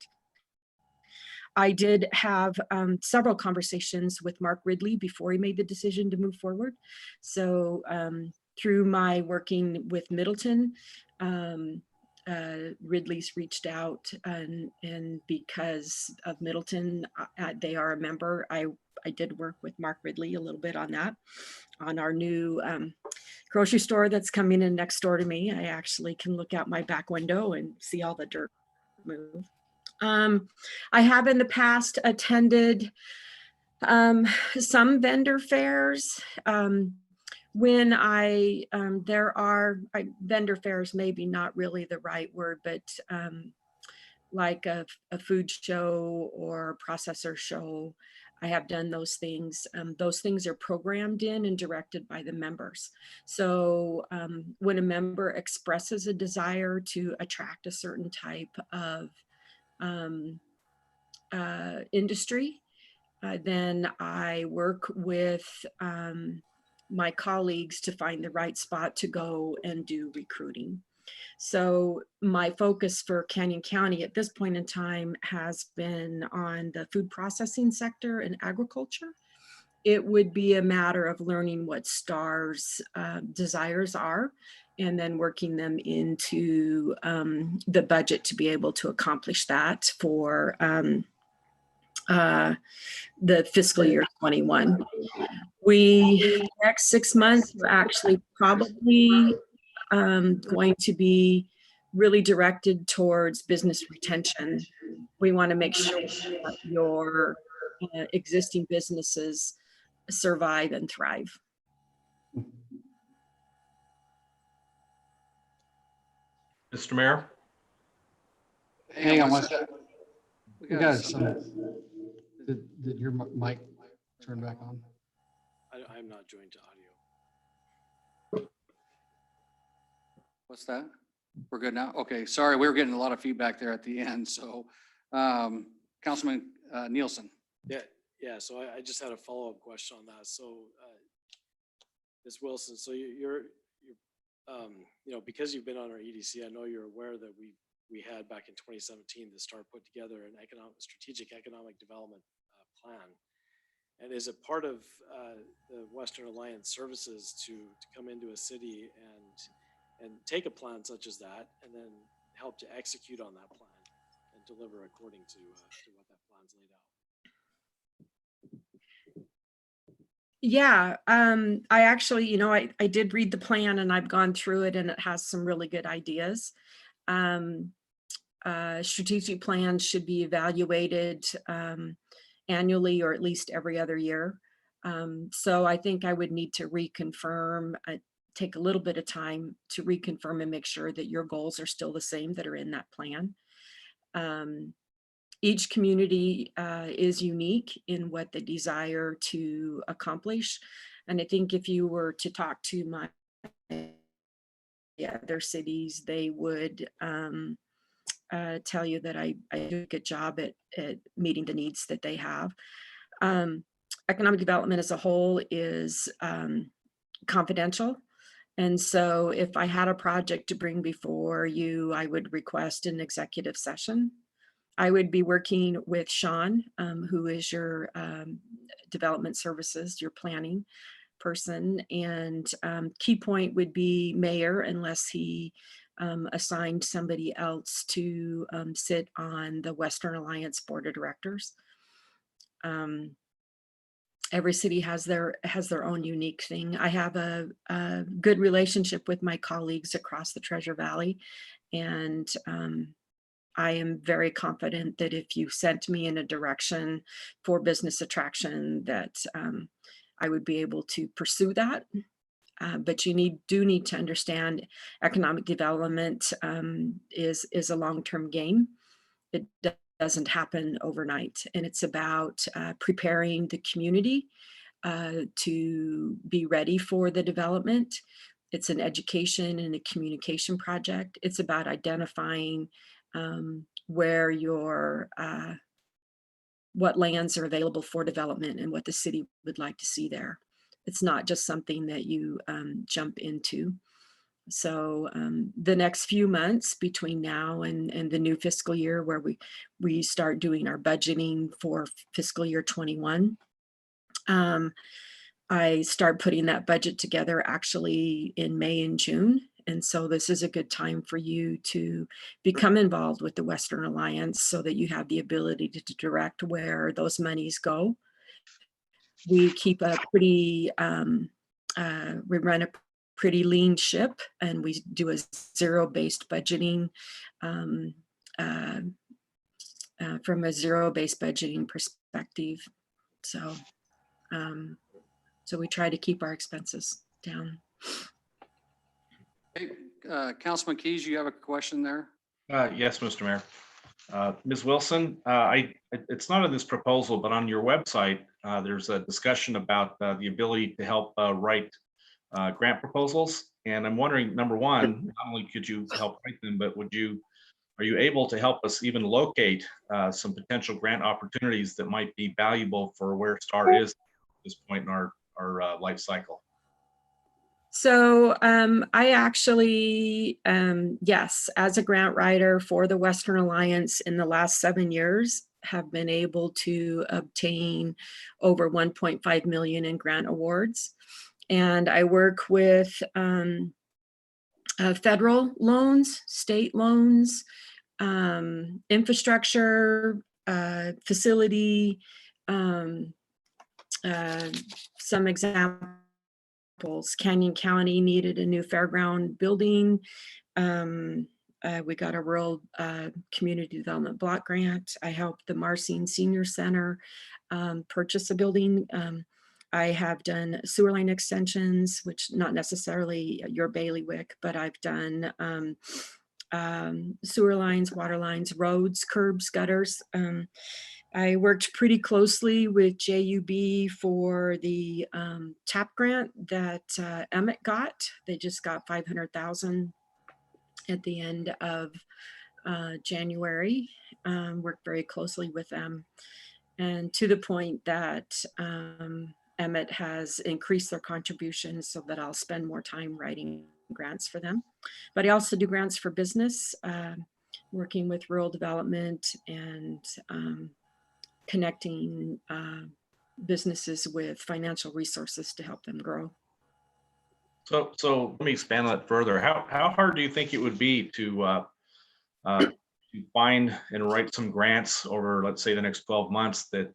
I did have several conversations with Mark Ridley before he made the decision to move forward. So through my working with Middleton, Ridley's reached out, and because of Middleton, they are a member. I did work with Mark Ridley a little bit on that, on our new grocery store that's coming in next door to me. I actually can look out my back window and see all the dirt move. I have in the past attended some vendor fairs. When there are vendor fairs, maybe not really the right word, but like a food show or processor show, I have done those things. Those things are programmed in and directed by the members. So when a member expresses a desire to attract a certain type of industry, then I work with my colleagues to find the right spot to go and do recruiting. So my focus for Canyon County at this point in time has been on the food processing sector and agriculture. It would be a matter of learning what STAR's desires are and then working them into the budget to be able to accomplish that for the fiscal year 21. Next 6 months, we're actually probably going to be really directed towards business retention. We want to make sure that your existing businesses survive and thrive. Mr. Mayor? Hang on one second. We got some, did your mic turn back on? I'm not joined to audio. What's that? We're good now? Okay, sorry, we were getting a lot of feedback there at the end, so, Councilman Nielsen. Yeah, so I just had a follow-up question on that. So, Ms. Wilson, so you're because you've been on our EDC, I know you're aware that we had back in 2017 to start put together an strategic economic development plan. And is it part of the Western Alliance services to come into a city and take a plan such as that, and then help to execute on that plan and deliver according to what that plan's laid out? Yeah, I actually, I did read the plan and I've gone through it, and it has some really good ideas. Strategic plans should be evaluated annually or at least every other year. So I think I would need to reconfirm, take a little bit of time to reconfirm and make sure that your goals are still the same that are in that plan. Each community is unique in what they desire to accomplish. And I think if you were to talk to other cities, they would tell you that I do a good job at meeting the needs that they have. Economic development as a whole is confidential. And so if I had a project to bring before you, I would request an executive session. I would be working with Sean, who is your development services, your planning person. And key point would be mayor, unless he assigned somebody else to sit on the Western Alliance Board of Directors. Every city has their own unique thing. I have a good relationship with my colleagues across the Treasure Valley, and I am very confident that if you sent me in a direction for business attraction, that I would be able to pursue that. But you do need to understand economic development is a long-term game. It doesn't happen overnight, and it's about preparing the community to be ready for the development. It's an education and a communication project. It's about identifying where what lands are available for development and what the city would like to see there. It's not just something that you jump into. So the next few months between now and the new fiscal year, where we start doing our budgeting for fiscal year 21, I start putting that budget together actually in May and June. And so this is a good time for you to become involved with the Western Alliance so that you have the ability to direct where those monies go. We keep a pretty, we run a pretty lean ship, and we do a zero-based budgeting from a zero-based budgeting perspective. So, so we try to keep our expenses down. Hey, Councilman Keys, you have a question there? Yes, Mr. Mayor. Ms. Wilson, it's not in this proposal, but on your website, there's a discussion about the ability to help write grant proposals. And I'm wondering, number one, not only could you help write them, but are you able to help us even locate some potential grant opportunities that might be valuable for where STAR is at this point in our life cycle? So I actually, yes, as a grant writer for the Western Alliance in the last 7 years, have been able to obtain over 1.5 million in grant awards. And I work with federal loans, state loans, infrastructure, facility, some examples. Canyon County needed a new fairground building. We got a rural community development block grant. I helped the Marcine Senior Center purchase a building. I have done sewer line extensions, which not necessarily your bailiwick, but I've done sewer lines, water lines, roads, curbs, gutters. I worked pretty closely with JUB for the TAP grant that Emmett got. They just got $500,000 at the end of January. Worked very closely with them, and to the point that Emmett has increased their contributions so that I'll spend more time writing grants for them. But I also do grants for business, working with rural development and connecting businesses with financial resources to help them grow. So let me expand on that further. How hard do you think it would be to find and write some grants over, let's say, the next 12 months that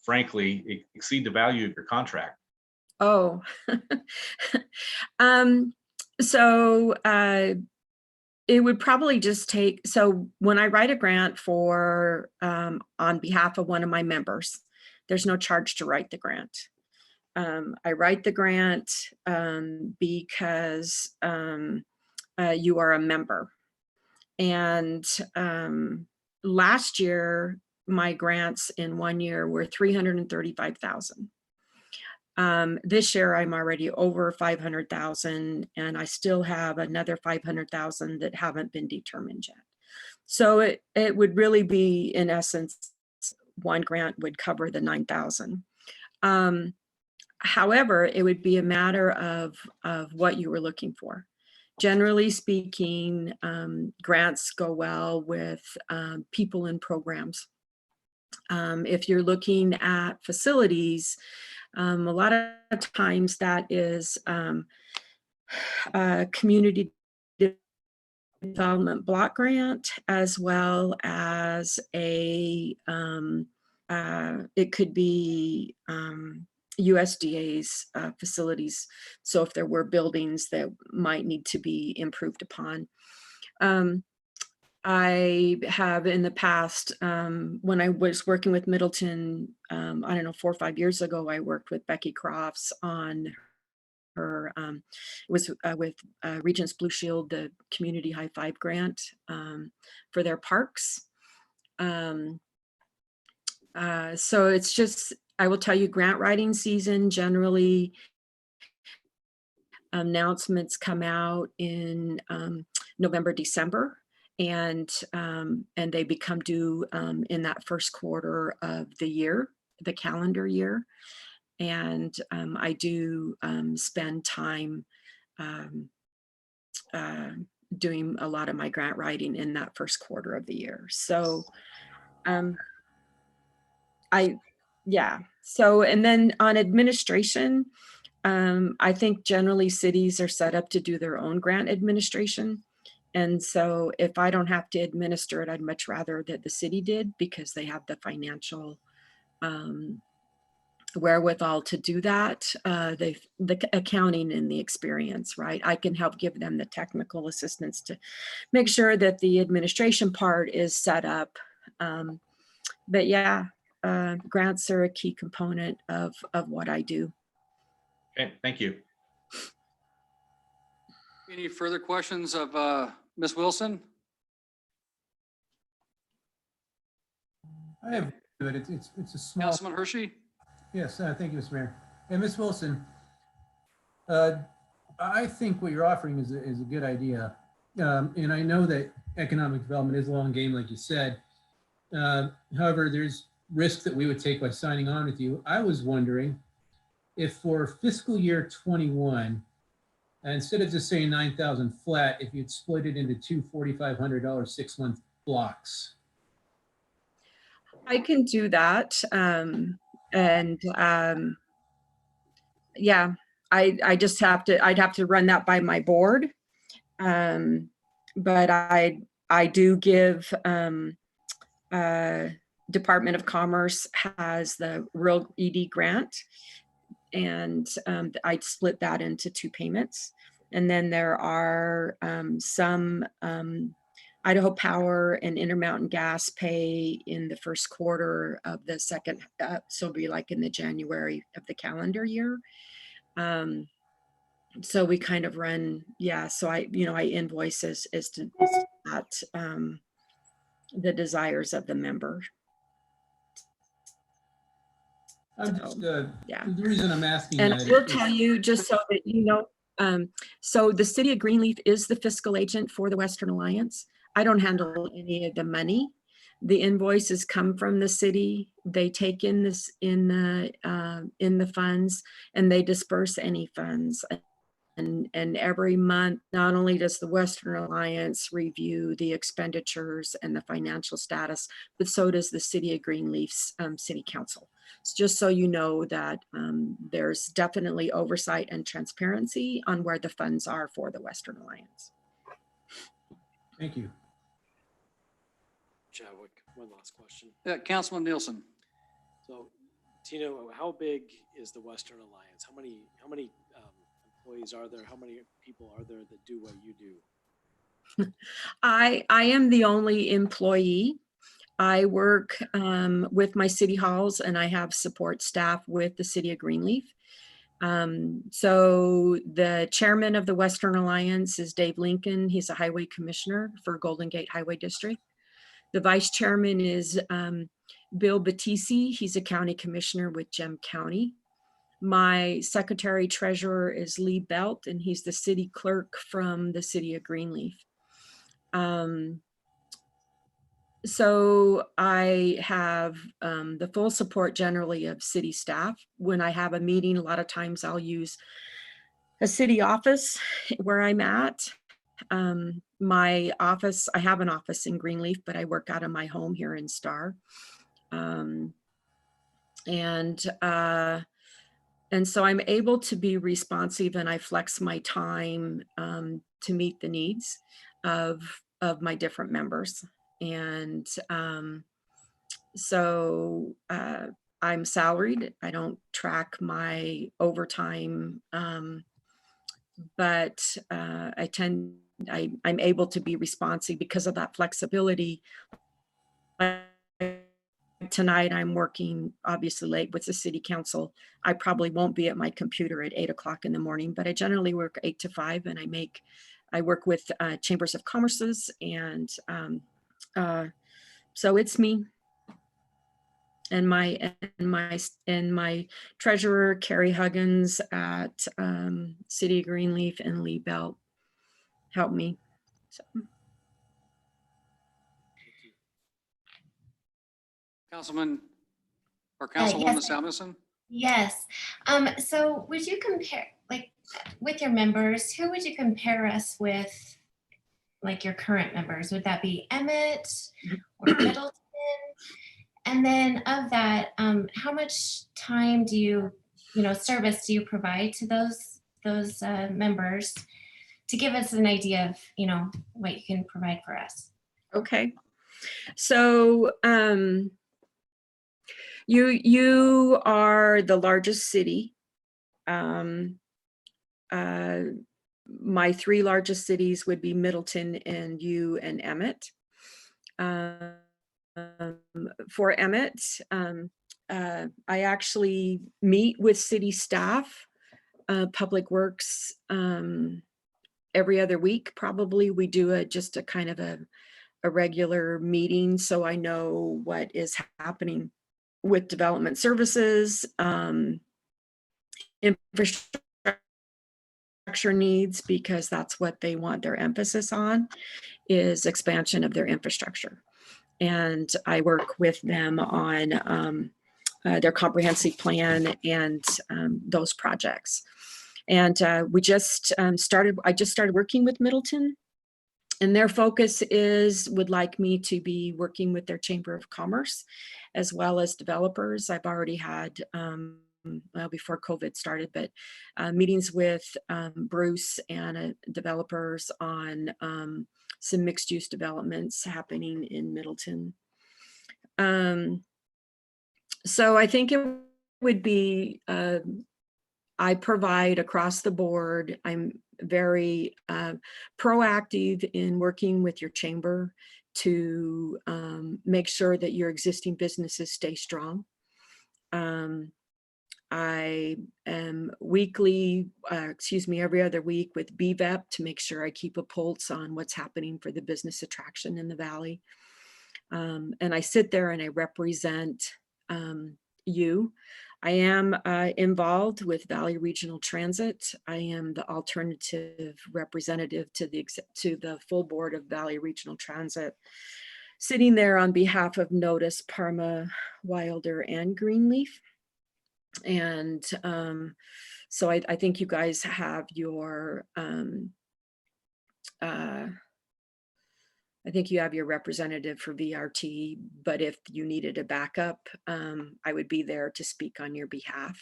frankly exceed the value of your contract? Oh, so it would probably just take, so when I write a grant for, on behalf of one of my members, there's no charge to write the grant. I write the grant because you are a member. And last year, my grants in 1 year were $335,000. This year I'm already over 500,000 and I still have another 500,000 that haven't been determined yet. So it would really be, in essence, one grant would cover the 9,000. However, it would be a matter of what you were looking for. Generally speaking, grants go well with people in programs. If you're looking at facilities, a lot of times that is a community development block grant, as well as a, it could be USDA's facilities. So if there were buildings that might need to be improved upon. I have in the past, when I was working with Middleton, I don't know, 4 or 5 years ago, I worked with Becky Crofts on her, with Regents Blue Shield, the Community High Five grant for their parks. So it's just, I will tell you, grant writing season, generally announcements come out in November, December. And they become due in that first quarter of the year, the calendar year. And I do spend time doing a lot of my grant writing in that first quarter of the year. So yeah. So, and then on administration, I think generally cities are set up to do their own grant administration. And so if I don't have to administer it, I'd much rather that the city did, because they have the financial wherewithal to do that. The accounting and the experience, right? I can help give them the technical assistance to make sure that the administration part is set up. But yeah, grants are a key component of what I do. Okay, thank you. Any further questions of Ms. Wilson? I have, but it's a small. Councilman Hershey? Yes, thank you, Mr. Mayor. And Ms. Wilson, I think what you're offering is a good idea. And I know that economic development is a long game, like you said. However, there's risk that we would take by signing on with you. I was wondering if for fiscal year 21, instead of just saying 9,000 flat, if you'd split it into two $4,500 6-month blocks. I can do that. Yeah, I just have to, I'd have to run that by my board. But I do give, Department of Commerce has the Rural ED grant, and I'd split that into 2 payments. And then there are some Idaho Power and Intermountain Gas pay in the first quarter of the second, so it'll be like in the January of the calendar year. So we kind of run, yeah, so I invoice as to that, the desires of the member. I'm just, Yeah. the reason I'm asking And that I will is- tell you, just so that you know, so the city of Greenleaf is the fiscal agent for the Western Alliance. I don't handle any of the money. The invoices come from the city. They take in this in the funds, and they disperse any funds. And every month, not only does the Western Alliance review the expenditures and the financial status, but so does the city of Greenleaf's city council. So just so you know that there's definitely oversight and transparency on where the funds are for the Western Alliance. Thank you. Chadwick, one last question. Councilman Nielsen. So, Tina, how big is the Western Alliance? How many employees are there? How many people are there that do what you do? I am the only employee. I work with my city halls, and I have support staff with the city of Greenleaf. So the chairman of the Western Alliance is Dave Lincoln. He's a highway commissioner for Golden Gate Highway District. The vice chairman is Bill Batisi. He's a county commissioner with Gem County. My secretary treasurer is Lee Belt, and he's the city clerk from the city of Greenleaf. So I have the full support generally of city staff. When I have a meeting, a lot of times I'll use a city office where I'm at. My office, I have an office in Greenleaf, but I work out of my home here in Star. And so I'm able to be responsive, and I flex my time to meet the needs of my different members. And so I'm salaried. I don't track my overtime, but I'm able to be responsive because of that flexibility. Tonight I'm working obviously late with the city council. I probably won't be at my computer at 8 o'clock in the morning, but I generally work 8 to 5, and I work with chambers of commerces, and so it's me and my treasurer Carrie Huggins at City of Greenleaf, and Lee Belt help me. So. Councilman or Councilwoman yes. Samuelson? Yes. So would you compare, like, with your members, who would you compare us with, like your current members? Would that be Emmett or Middleton? And then of that, how much time do you service do you provide to those members to give us an idea of, what you can provide for us? Okay. So you are the largest city. My 3 largest cities would be Middleton and you and Emmett. For Emmett, I actually meet with city staff, Public Works, every other week. Probably we do just a kind of a regular meeting, so I know what is happening with development services, infrastructure needs, because that's what they want their emphasis on, is expansion of their infrastructure. And I work with them on their comprehensive plan and those projects. And I just started working with Middleton, and their focus would like me to be working with their Chamber of Commerce as well as developers. I've already had well, before COVID started, but meetings with Bruce and developers on some mixed use developments happening in Middleton. So I think it would be, I provide across the board. I'm very proactive in working with your chamber to make sure that your existing businesses stay strong. I am weekly, every other week with BVEP to make sure I keep a pulse on what's happening for the business attraction in the Valley. And I sit there and I represent you. I am involved with Valley Regional Transit. I am the alternative representative to the full board of Valley Regional Transit, sitting there on behalf of Notice, Parma, Wilder, and Greenleaf. And so I think you guys have your, I think you have your representative for VRT, but if you needed a backup, I would be there to speak on your behalf.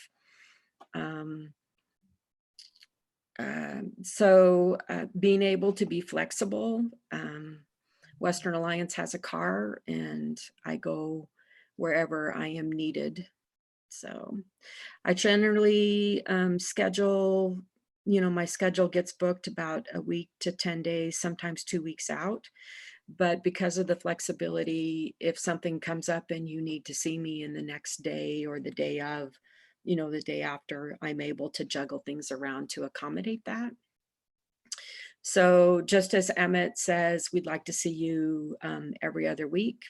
So being able to be flexible, Western Alliance has a car and I go wherever I am needed. So I generally schedule, my schedule gets booked about a week to 10 days, sometimes 2 weeks out. But because of the flexibility, if something comes up and you need to see me in the next day or the day of, the day after, I'm able to juggle things around to accommodate that. So just as Emmett says, we'd like to see you every other week,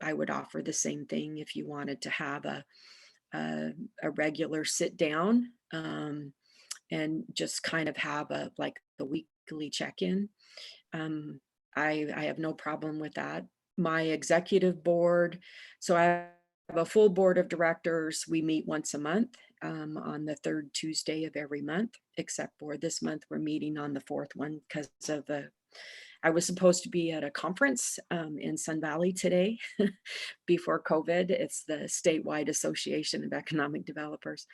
I would offer the same thing if you wanted to have a regular sit down and just kind of have a weekly check-in. I have no problem with that. My executive board, so I have a full board of directors. We meet once a month on the third Tuesday of every month, except for this month we're meeting on the fourth one because of I was supposed to be at a conference in Sun Valley today before COVID. It's the Statewide Association of Economic Developers.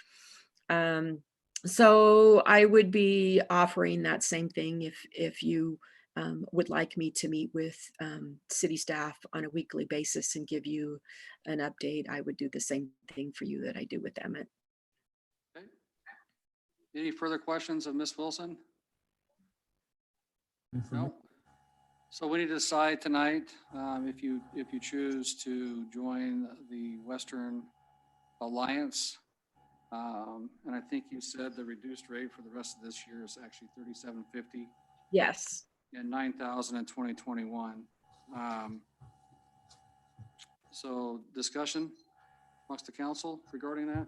So I would be offering that same thing if you would like me to meet with city staff on a weekly basis and give you an update. I would do the same thing for you that I do with Emmett. Okay. Any further questions of Ms. Wilson? No. So we need to decide tonight if you choose to join the Western Alliance. And I think you said the reduced rate for the rest of this year is actually $37.50. Yes. And 9,000 in 2021. So discussion amongst the council regarding that?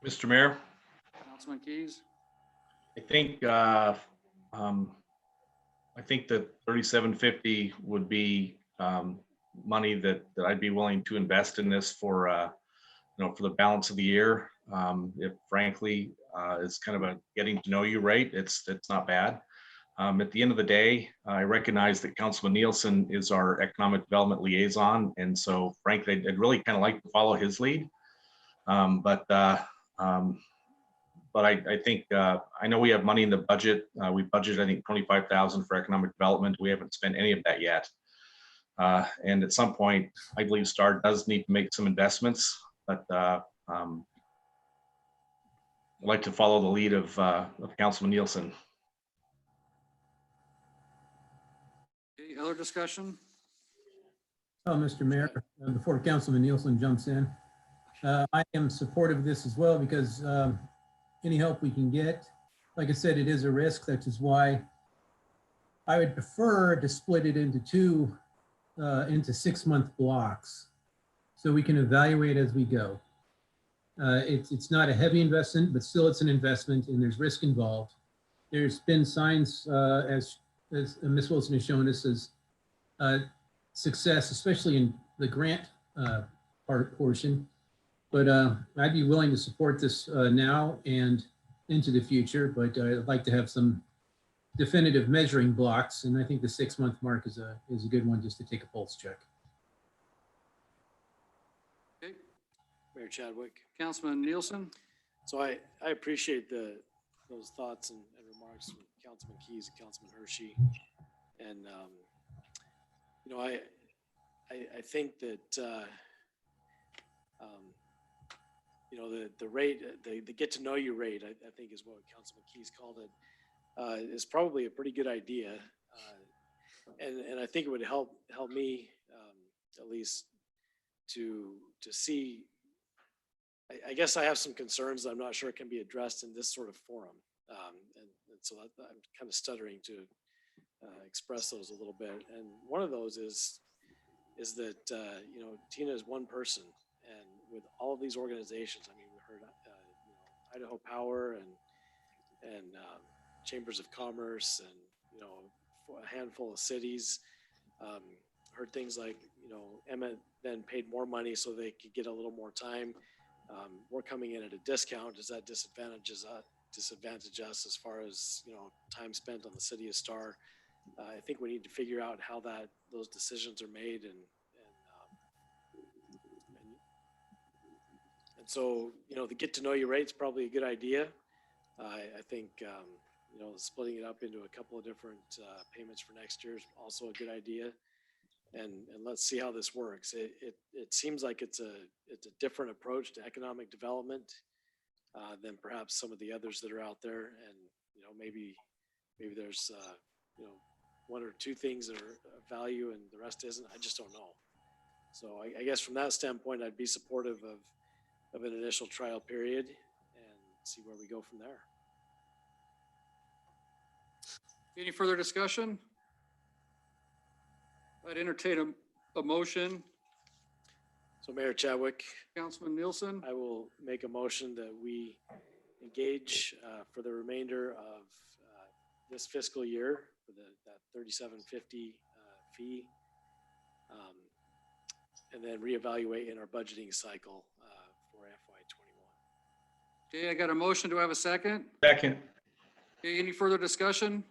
Mr. Mayor, Councilman Keys? I think that 3750 would be money that I'd be willing to invest in this for for the balance of the year. If frankly is kind of a getting to know you rate, it's not bad. At the end of the day, I recognize that Councilman Nielsen is our economic development liaison, and so frankly, I'd really kind of like to follow his lead. But I think I know we have money in the budget. We budgeted, I think, $25,000 for economic development. We haven't spent any of that yet. And at some point, I believe STAR does need to make some investments, but I'd like to follow the lead of Councilman Nielsen. Any other discussion? Oh, Mr. Mayor, before Councilman Nielsen jumps in, I am supportive of this as well because any help we can get, like I said, it is a risk. That is why I would prefer to split it into into 6-month blocks so we can evaluate as we go. It's not a heavy investment, but still it's an investment and there's risk involved. There's been signs, as Ms. Wilson has shown us, as success, especially in the grant portion. But I'd be willing to support this now and into the future, but I'd like to have some definitive measuring blocks. And I think the 6-month mark is a good one just to take a pulse check. Okay. Mayor Chadwick. Councilman Nielsen. So I appreciate those thoughts and remarks from Councilman Keys and Councilman Hershey. And, you know, I think that, you know, the rate, the get to know you rate, I think is what Councilman Keys called it, is probably a pretty good idea. And I think it would help me, at least to see, I guess I have some concerns that I'm not sure can be addressed in this sort of forum. And so I'm kind of stuttering to express those a little bit. And one of those is that, you know, Tina is one person, and with all of these organizations, I mean, we heard, you know, Idaho Power and Chambers of Commerce and, you know, a handful of cities, heard things like, you know, Emmett then paid more money so they could get a little more time. We're coming in at a discount. Does that disadvantage us as far as, you know, time spent on the city of Star? I think we need to figure out how those decisions are made, and so, you know, the get to know you rate is probably a good idea. I think, you know, splitting it up into a couple of different payments for next year is also a good idea. And let's see how this works. It seems like it's a different approach to economic development than perhaps some of the others that are out there. And, you know, maybe there's, you know, one or two things that are of value and the rest isn't. I just don't know. So I guess from that standpoint, I'd be supportive of an initial trial period and see where we go from there. Any further discussion? I'd entertain a motion. So Mayor Chadwick, Councilman Nielsen. I will make a motion that we engage for the remainder of this fiscal year for that $37.50 fee, and then reevaluate in our budgeting cycle for FY21. Okay, I got a motion. Do I have a second? Second. Okay, any further discussion?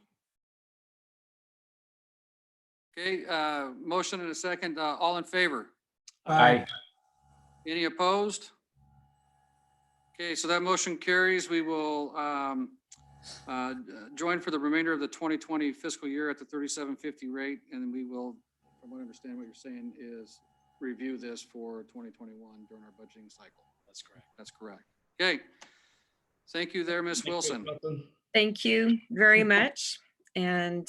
Okay, motion and a second. All in favor? Aye. Any opposed? Okay, so that motion carries. We will join for the remainder of the 2020 fiscal year at the $37.50 rate, and we will, from what I understand, what you're saying is review this for 2021 during our budgeting cycle. That's correct. That's correct. Okay. Thank you there, Ms. Wilson. Thank you very much. And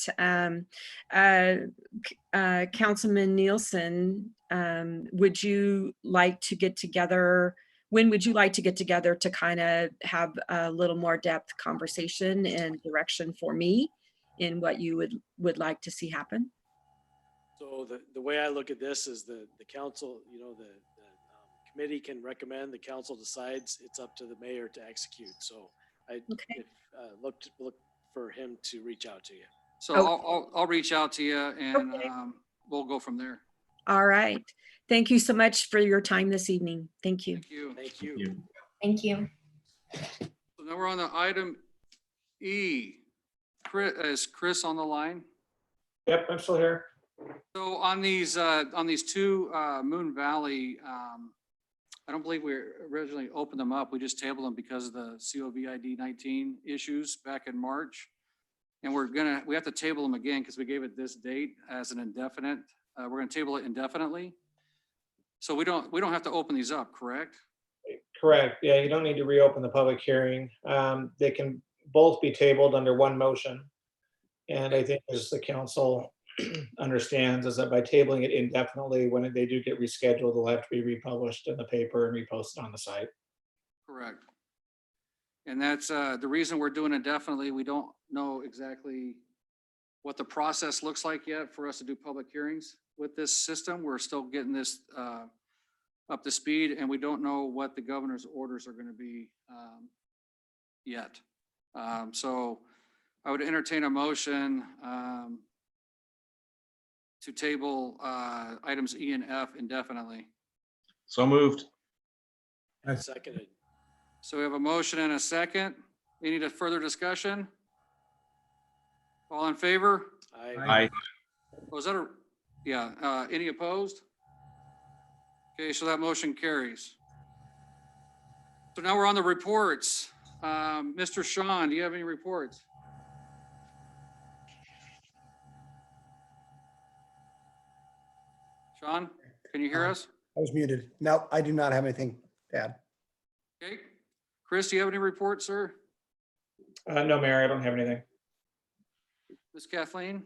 Councilman Nielsen, would you like to get together? When would you like to get together to kind of have a little more depth conversation and direction for me in what you would like to see happen? So the way I look at this is the council, you know, the committee can recommend, the council decides, it's up to the mayor to execute. So I look for him to reach out to you. So I'll reach out to you and Okay. We'll go from there. All right. Thank you so much for your time this evening. Thank you. Thank you. Thank you. Thank you. So now we're on the item E. Is Chris on the line? Yep, I'm still here. So on these two Moon Valley, I don't believe we originally opened them up. We just tabled them because of the COVID-19 issues back in March. And we have to table them again because we gave it this date as an indefinite. We're gonna table it indefinitely. So we don't have to open these up, correct? Correct. Yeah, you don't need to reopen the public hearing. They can both be tabled under one motion. And I think as the council understands is that by tabling it indefinitely, when they do get rescheduled, they'll have to be republished in the paper and reposted on the site. Correct. And that's the reason we're doing it indefinitely. We don't know exactly what the process looks like yet for us to do public hearings with this system. We're still getting this up to speed, and we don't know what the governor's orders are going to be yet. So I would entertain a motion to table items E and F indefinitely. So moved. Seconded. So we have a motion and a second. Any further discussion? All in favor? Aye. Was that a, yeah, any opposed? Okay, so that motion carries. So now we're on the reports. Mr. Sean, do you have any reports? Sean, can you hear us? I was muted. No, I do not have anything to add. Okay. Chris, do you have any reports, sir? No, Mayor, I don't have anything. Ms. Kathleen?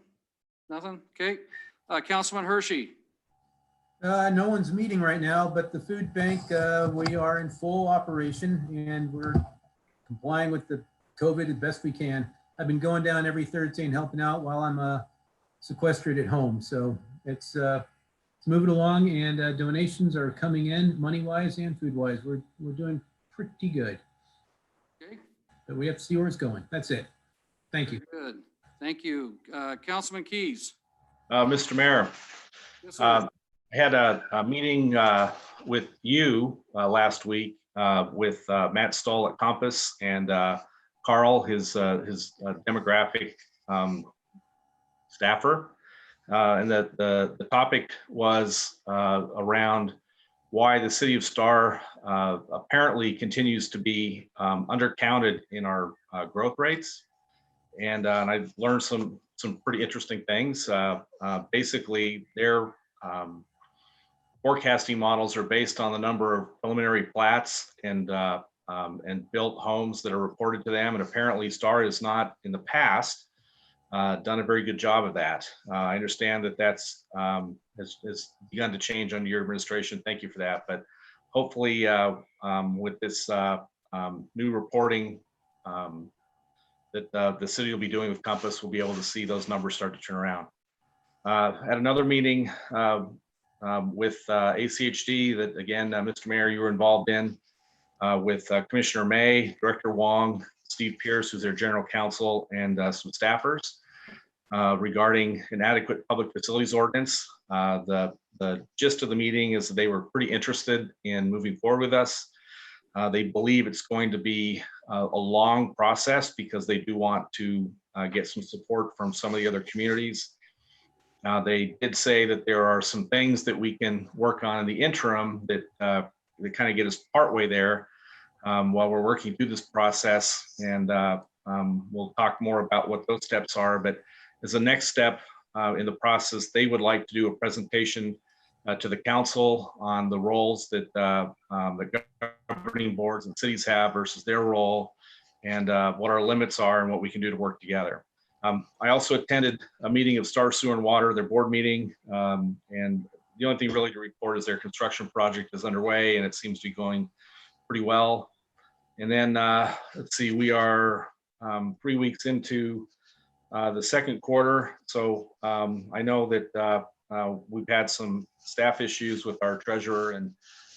Nothing? Okay. Councilman Hershey? No one's meeting right now, but the food bank, we are in full operation and we're complying with the COVID as best we can. I've been going down every Thursday and helping out while I'm sequestered at home. So it's moving along, and donations are coming in money-wise and food-wise. We're doing pretty good, Okay. but we have to see where it's going. That's it. Thank you. Good. Thank you. Councilman Keys? Mr. Mayor, Yes, sir. I had a meeting with you last week with Matt Stoll at Compass and Carl, his demographic staffer. And the topic was around why the city of Star apparently continues to be undercounted in our growth rates. And I've learned some pretty interesting things. Basically, their forecasting models are based on the number of preliminary plats and built homes that are reported to them. And apparently Star has not in the past done a very good job of that. I understand that that's has begun to change under your administration. Thank you for that. But hopefully with this new reporting that the city will be doing with Compass, we'll be able to see those numbers start to turn around. At another meeting with ACHD that, again, Mr. Mayor, you were involved in with Commissioner May, Director Wong, Steve Pierce, who's their general counsel, and some staffers regarding an adequate public facilities ordinance. The gist of the meeting is that they were pretty interested in moving forward with us. They believe it's going to be a long process because they do want to get some support from some of the other communities. They did say that there are some things that we can work on in the interim that kind of get us partway there while we're working through this process. And we'll talk more about what those steps are. But as a next step in the process, they would like to do a presentation to the council on the roles that the governing boards and cities have versus their role, and what our limits are and what we can do to work together. I also attended a meeting of Star Sewer and Water, their board meeting, and the only thing really to report is their construction project is underway and it seems to be going pretty well. And then let's see, we are 3 weeks into the second quarter. So I know that we've had some staff issues with our treasurer, and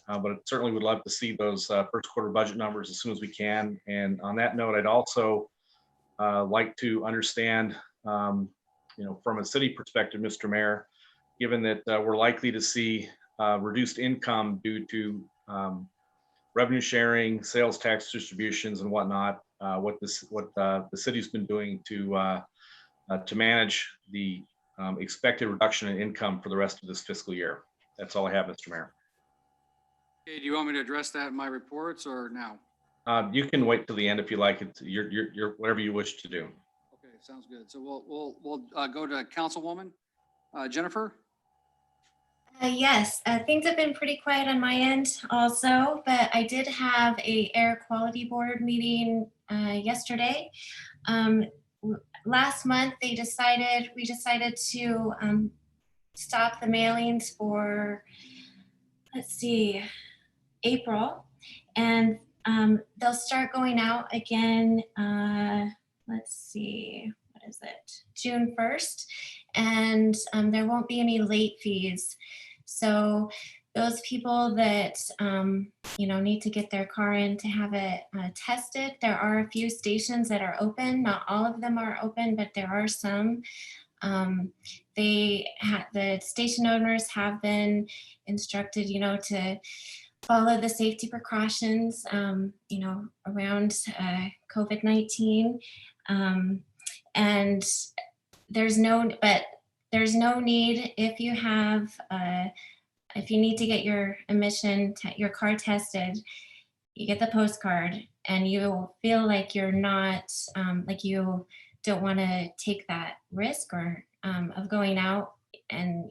but I certainly would love to see those first quarter budget numbers as soon as we can. And on that note, I'd also like to understand, from a city perspective, Mr. Mayor, given that we're likely to see reduced income due to revenue sharing, sales tax distributions, and whatnot, what the city's been doing to manage the expected reduction in income for the rest of this fiscal year. That's all I have, Mr. Mayor. Okay, do you want me to address that in my reports or now? You can wait till the end if you like. It's your whatever you wish to do. Okay, sounds good. So we'll go to Councilwoman Jennifer. Yes, things have been pretty quiet on my end also, but I did have a air quality board meeting yesterday. Last month we decided to stop the mailings for, let's see, April, and they'll start going out again, let's see, what is it, June 1st, and there won't be any late fees. So those people that, need to get their car in to have it tested, there are a few stations that are open. Not all of them are open, but there are some. The station owners have been instructed, to follow the safety precautions, around COVID-19. And there's no need if you have, if you need to get your your car tested, you get the postcard and you feel like you're not, like you don't want to take that risk or of going out, and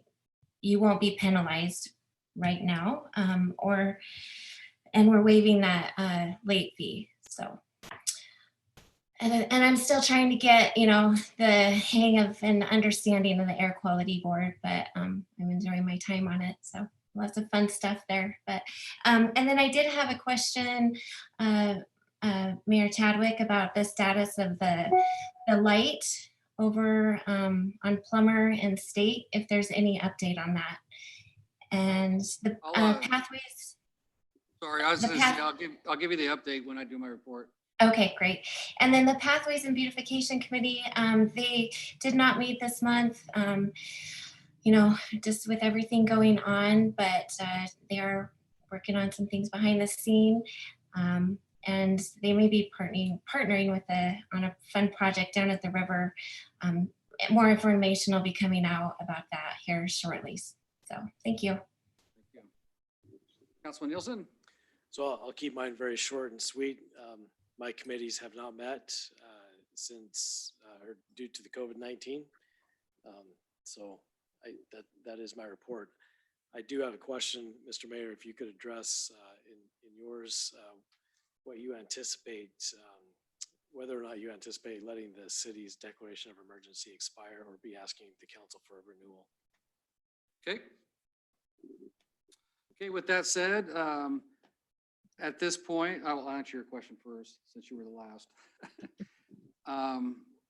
you won't be penalized right now, and we're waiving that late fee. So, and I'm still trying to get, the hang of and understanding of the air quality board, but I'm enjoying my time on it. So lots of fun stuff there. But and then I did have a question, Mayor Chadwick, about the status of the light over on Plummer and State, if there's any update on that. And the pathways. Sorry, I was The gonna path- say, I'll give you the update when I do my report. Okay, great. And then the Pathways and Beautification Committee, they did not meet this month, just with everything going on, but they are working on some things behind the scene. And they may be partnering with on a fun project down at the river. More information will be coming out about that here shortly. So thank you. Thank you. Councilman Nielsen? So I'll keep mine very short and sweet. My committees have not met since or due to the COVID-19. So that is my report. I do have a question, Mr. Mayor, if you could address in yours what you anticipate, whether or not you anticipate letting the city's declaration of emergency expire or be asking the council for a renewal. Okay. Okay, with that said, at this point, I will answer your question first, since you were the last.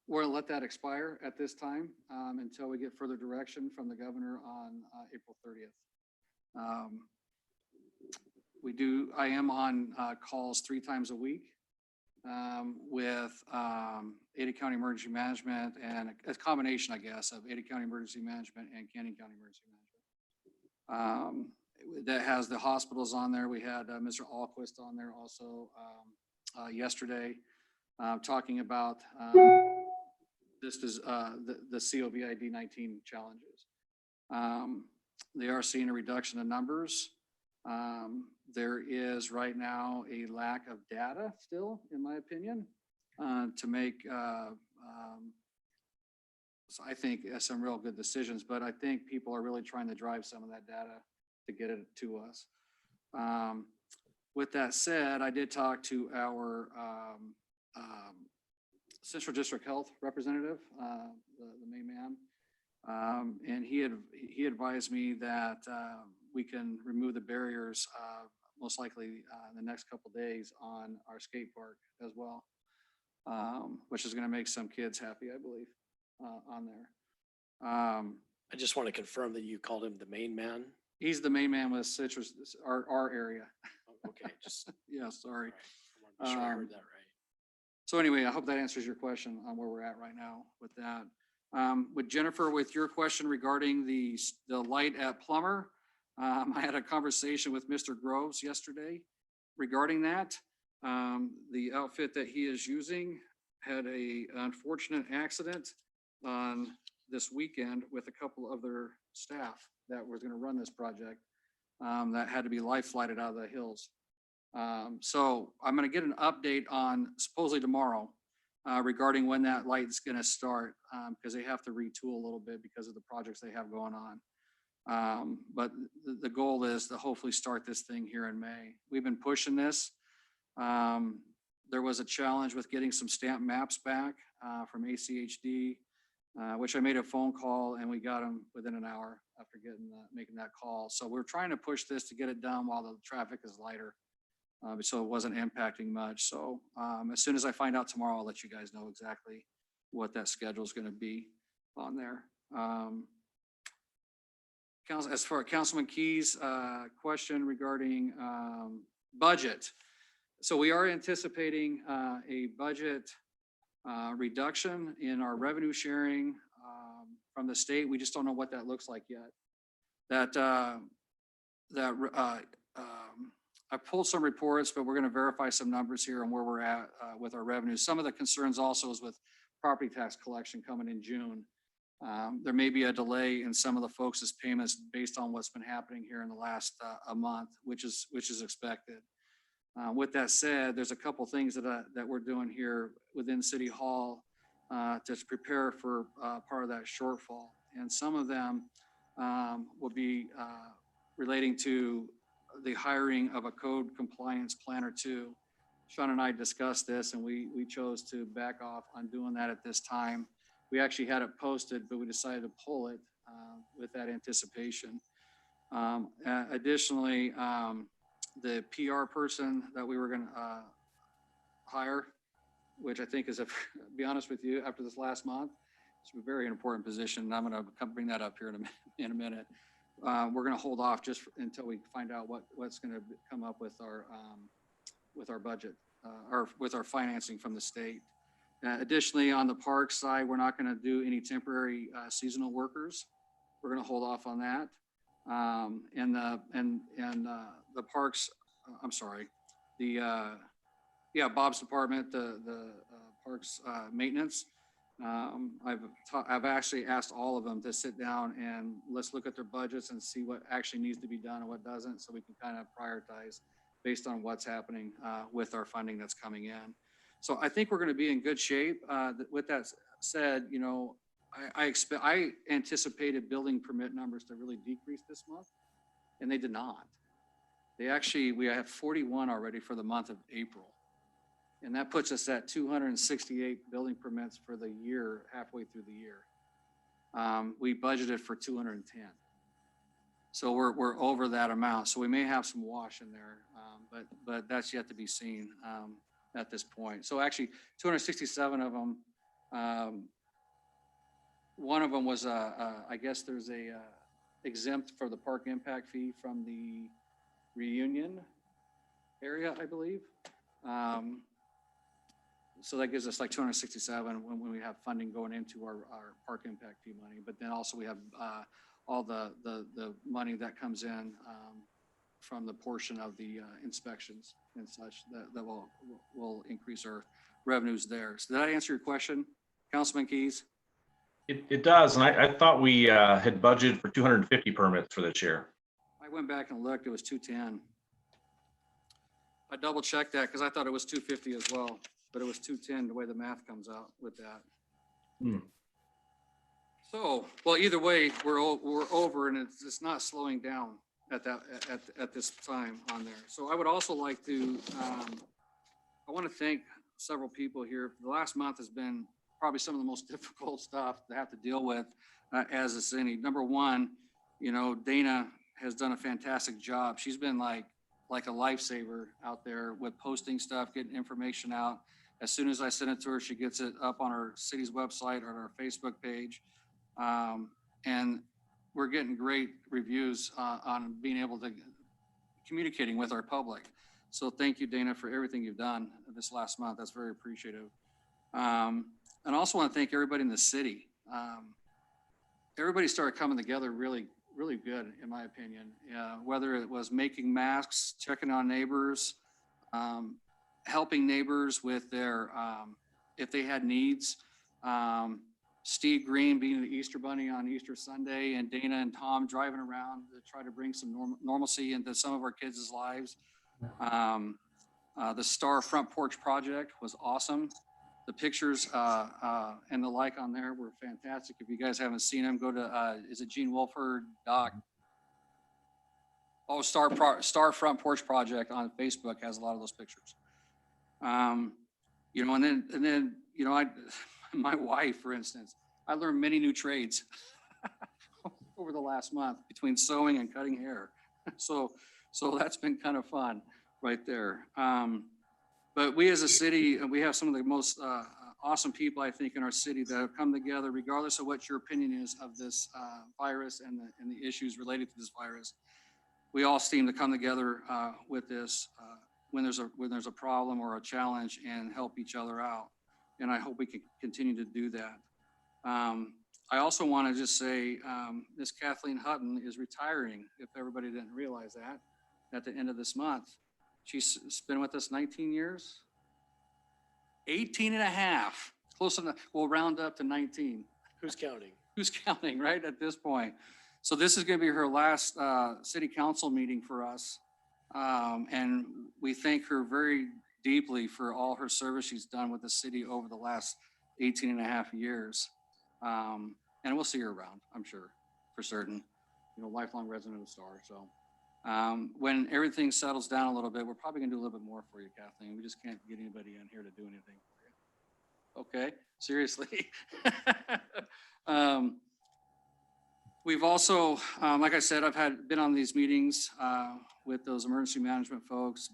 We're gonna let that expire at this time until we get further direction from the governor on April 30th. I am on calls 3 times a week with Ada County Emergency Management, and a combination, I guess, of Ada County Emergency Management and Canyon County Emergency Management. That has the hospitals on there. We had Mr. Alquist on there also yesterday talking about this is the COVID-19 challenges. They are seeing a reduction in numbers. There is right now a lack of data still, in my opinion, to make, so I think some real good decisions, but I think people are really trying to drive some of that data to get it to us. With that said, I did talk to our Central District Health representative, the main man, and he advised me that we can remove the barriers most likely in the next couple of days on our skate park as well, which is going to make some kids happy, I believe, on there. I just want to confirm that you called him the main man. He's the main man with Citrus, our area. Okay, just Yeah, sorry. I want to be sure I heard that right. So anyway, I hope that answers your question on where we're at right now with that. With Jennifer, with your question regarding the light at Plummer, I had a conversation with Mr. Groves yesterday regarding that. The outfit that he is using had an unfortunate accident on this weekend with a couple of their staff that was going to run this project that had to be life flighted out of the hills. So I'm going to get an update on supposedly tomorrow regarding when that light is going to start because they have to retool a little bit because of the projects they have going on. But the goal is to hopefully start this thing here in May. We've been pushing this. There was a challenge with getting some stamp maps back from ACHD, which I made a phone call and we got them within an hour after making that call. So we're trying to push this to get it done while the traffic is lighter. So it wasn't impacting much. So as soon as I find out tomorrow, I'll let you guys know exactly what that schedule is going to be on there. As far as Councilman Key's question regarding budget. So we are anticipating a budget reduction in our revenue sharing from the state. We just don't know what that looks like yet. I pulled some reports, but we're going to verify some numbers here on where we're at with our revenues. Some of the concerns also is with property tax collection coming in June. There may be a delay in some of the folks' payments based on what's been happening here in the last a month, which is expected. With that said, there's a couple things that we're doing here within City Hall to prepare for part of that shortfall. And some of them will be relating to the hiring of a code compliance planner too. Sean and I discussed this, and we chose to back off on doing that at this time. We actually had it posted, but we decided to pull it with that anticipation. Additionally, the PR person that we were going to hire, which I think is, to be honest with you, after this last month, it's a very important position. And I'm going to bring that up here in a minute. We're going to hold off just until we find out what's going to come up with our budget or with our financing from the state. Additionally, on the park side, we're not going to do any temporary seasonal workers. We're going to hold off on that. And the parks, I'm sorry, Bob's department, the parks maintenance. I've actually asked all of them to sit down and let's look at their budgets and see what actually needs to be done and what doesn't, so we can kind of prioritize based on what's happening with our funding that's coming in. So I think we're going to be in good shape. With that said, you know, I anticipated building permit numbers to really decrease this month, and they did not. We have 41 already for the month of April. And that puts us at 268 building permits for the year, halfway through the year. We budgeted for 210. So we're over that amount. So we may have some wash in there, but that's yet to be seen at this point. So actually 267 of them, one of them was, I guess there's a exempt for the park impact fee from the Reunion area, I believe. So that gives us like 267 when we have funding going into our park impact fee money. But then also we have all the money that comes in from the portion of the inspections and such that will increase our revenues there. So did I answer your question, Councilman Keys? It does, and I thought we had budgeted for 250 permits for this year. I went back and looked, it was 210. I double checked that because I thought it was 250 as well, but it was 210 the way the math comes out with that. So, well, either way, we're over, and it's not slowing down at this time on there. So I would also like to, I want to thank several people here. The last month has been probably some of the most difficult stuff to have to deal with as a city. Number one, you know, Dana has done a fantastic job. She's been like a lifesaver out there with posting stuff, getting information out. As soon as I send it to her, she gets it up on our city's website or our Facebook page. And we're getting great reviews on being able to communicating with our public. So thank you, Dana, for everything you've done this last month. That's very appreciative. And I also want to thank everybody in the city. Everybody started coming together really good, in my opinion. Whether it was making masks, checking on neighbors, helping neighbors with their, if they had needs. Steve Green being the Easter Bunny on Easter Sunday, and Dana and Tom driving around to try to bring some normalcy into some of our kids' lives. The Star Front Porch Project was awesome. The pictures and the like on there were fantastic. If you guys haven't seen them, go to, is it Gene Wolford Doc? Oh, Star Front Porch Project on Facebook has a lot of those pictures. You know, and then, you know, my wife, for instance, I learned many new trades over the last month between sewing and cutting hair. So that's been kind of fun right there. But we as a city, we have some of the most awesome people, I think, in our city that have come together, regardless of what your opinion is of this virus and the issues related to this virus. We all seem to come together with this when there's a problem or a challenge and help each other out. And I hope we can continue to do that. I also want to just say Miss Kathleen Hutton is retiring, if everybody didn't realize that, at the end of this month. She's been with us 19 years, 18 and a half, close enough. We'll round up to 19. Who's counting? Who's counting, right, at this point? So this is going to be her last city council meeting for us. And we thank her very deeply for all her service she's done with the city over the last 18 and a half years. And we'll see her around, I'm sure, for certain, lifelong resident of Star. So when everything settles down a little bit, we're probably gonna do a little bit more for you, Kathleen. We just can't get anybody in here to do anything for you. Okay, seriously. We've also, like I said, I've been on these meetings with those emergency management folks.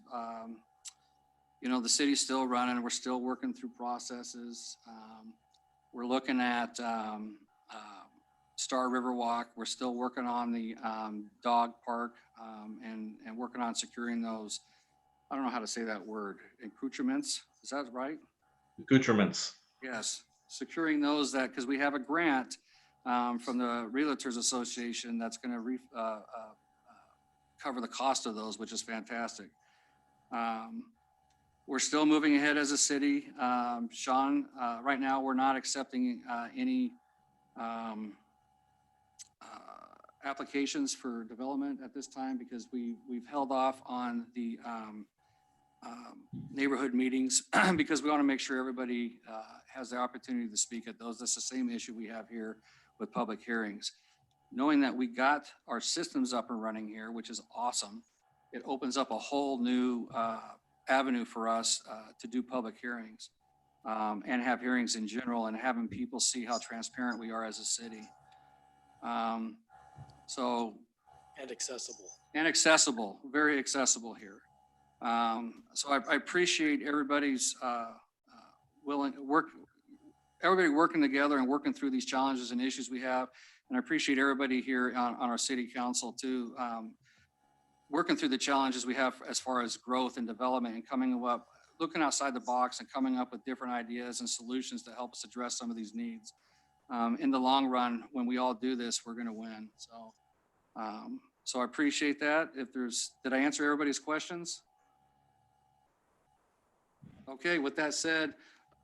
The city's still running. We're still working through processes. We're looking at Star River Walk. We're still working on the dog park and working on securing those, I don't know how to say that word, accoutrements. Is that right? Accoutrements. Yes, securing those because we have a grant from the Realtors Association that's going to cover the cost of those, which is fantastic. We're still moving ahead as a city. Sean, right now, we're not accepting any applications for development at this time because we've held off on the neighborhood meetings because we want to make sure everybody has the opportunity to speak at those. That's the same issue we have here with public hearings. Knowing that we got our systems up and running here, which is awesome, it opens up a whole new avenue for us to do public hearings and have hearings in general and having people see how transparent we are as a city. And accessible. And accessible, very accessible here. So I appreciate everybody's everybody working together and working through these challenges and issues we have. And I appreciate everybody here on our city council too, working through the challenges we have as far as growth and development and coming up, looking outside the box and coming up with different ideas and solutions to help us address some of these needs. In the long run, when we all do this, we're gonna win. So I appreciate that. Did I answer everybody's questions? Okay, with that said,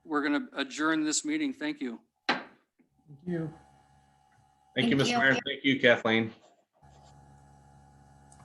we're gonna adjourn this meeting. Thank you. Thank you. Thank you, Thank Mr. you. Mayor. Thank you, Kathleen.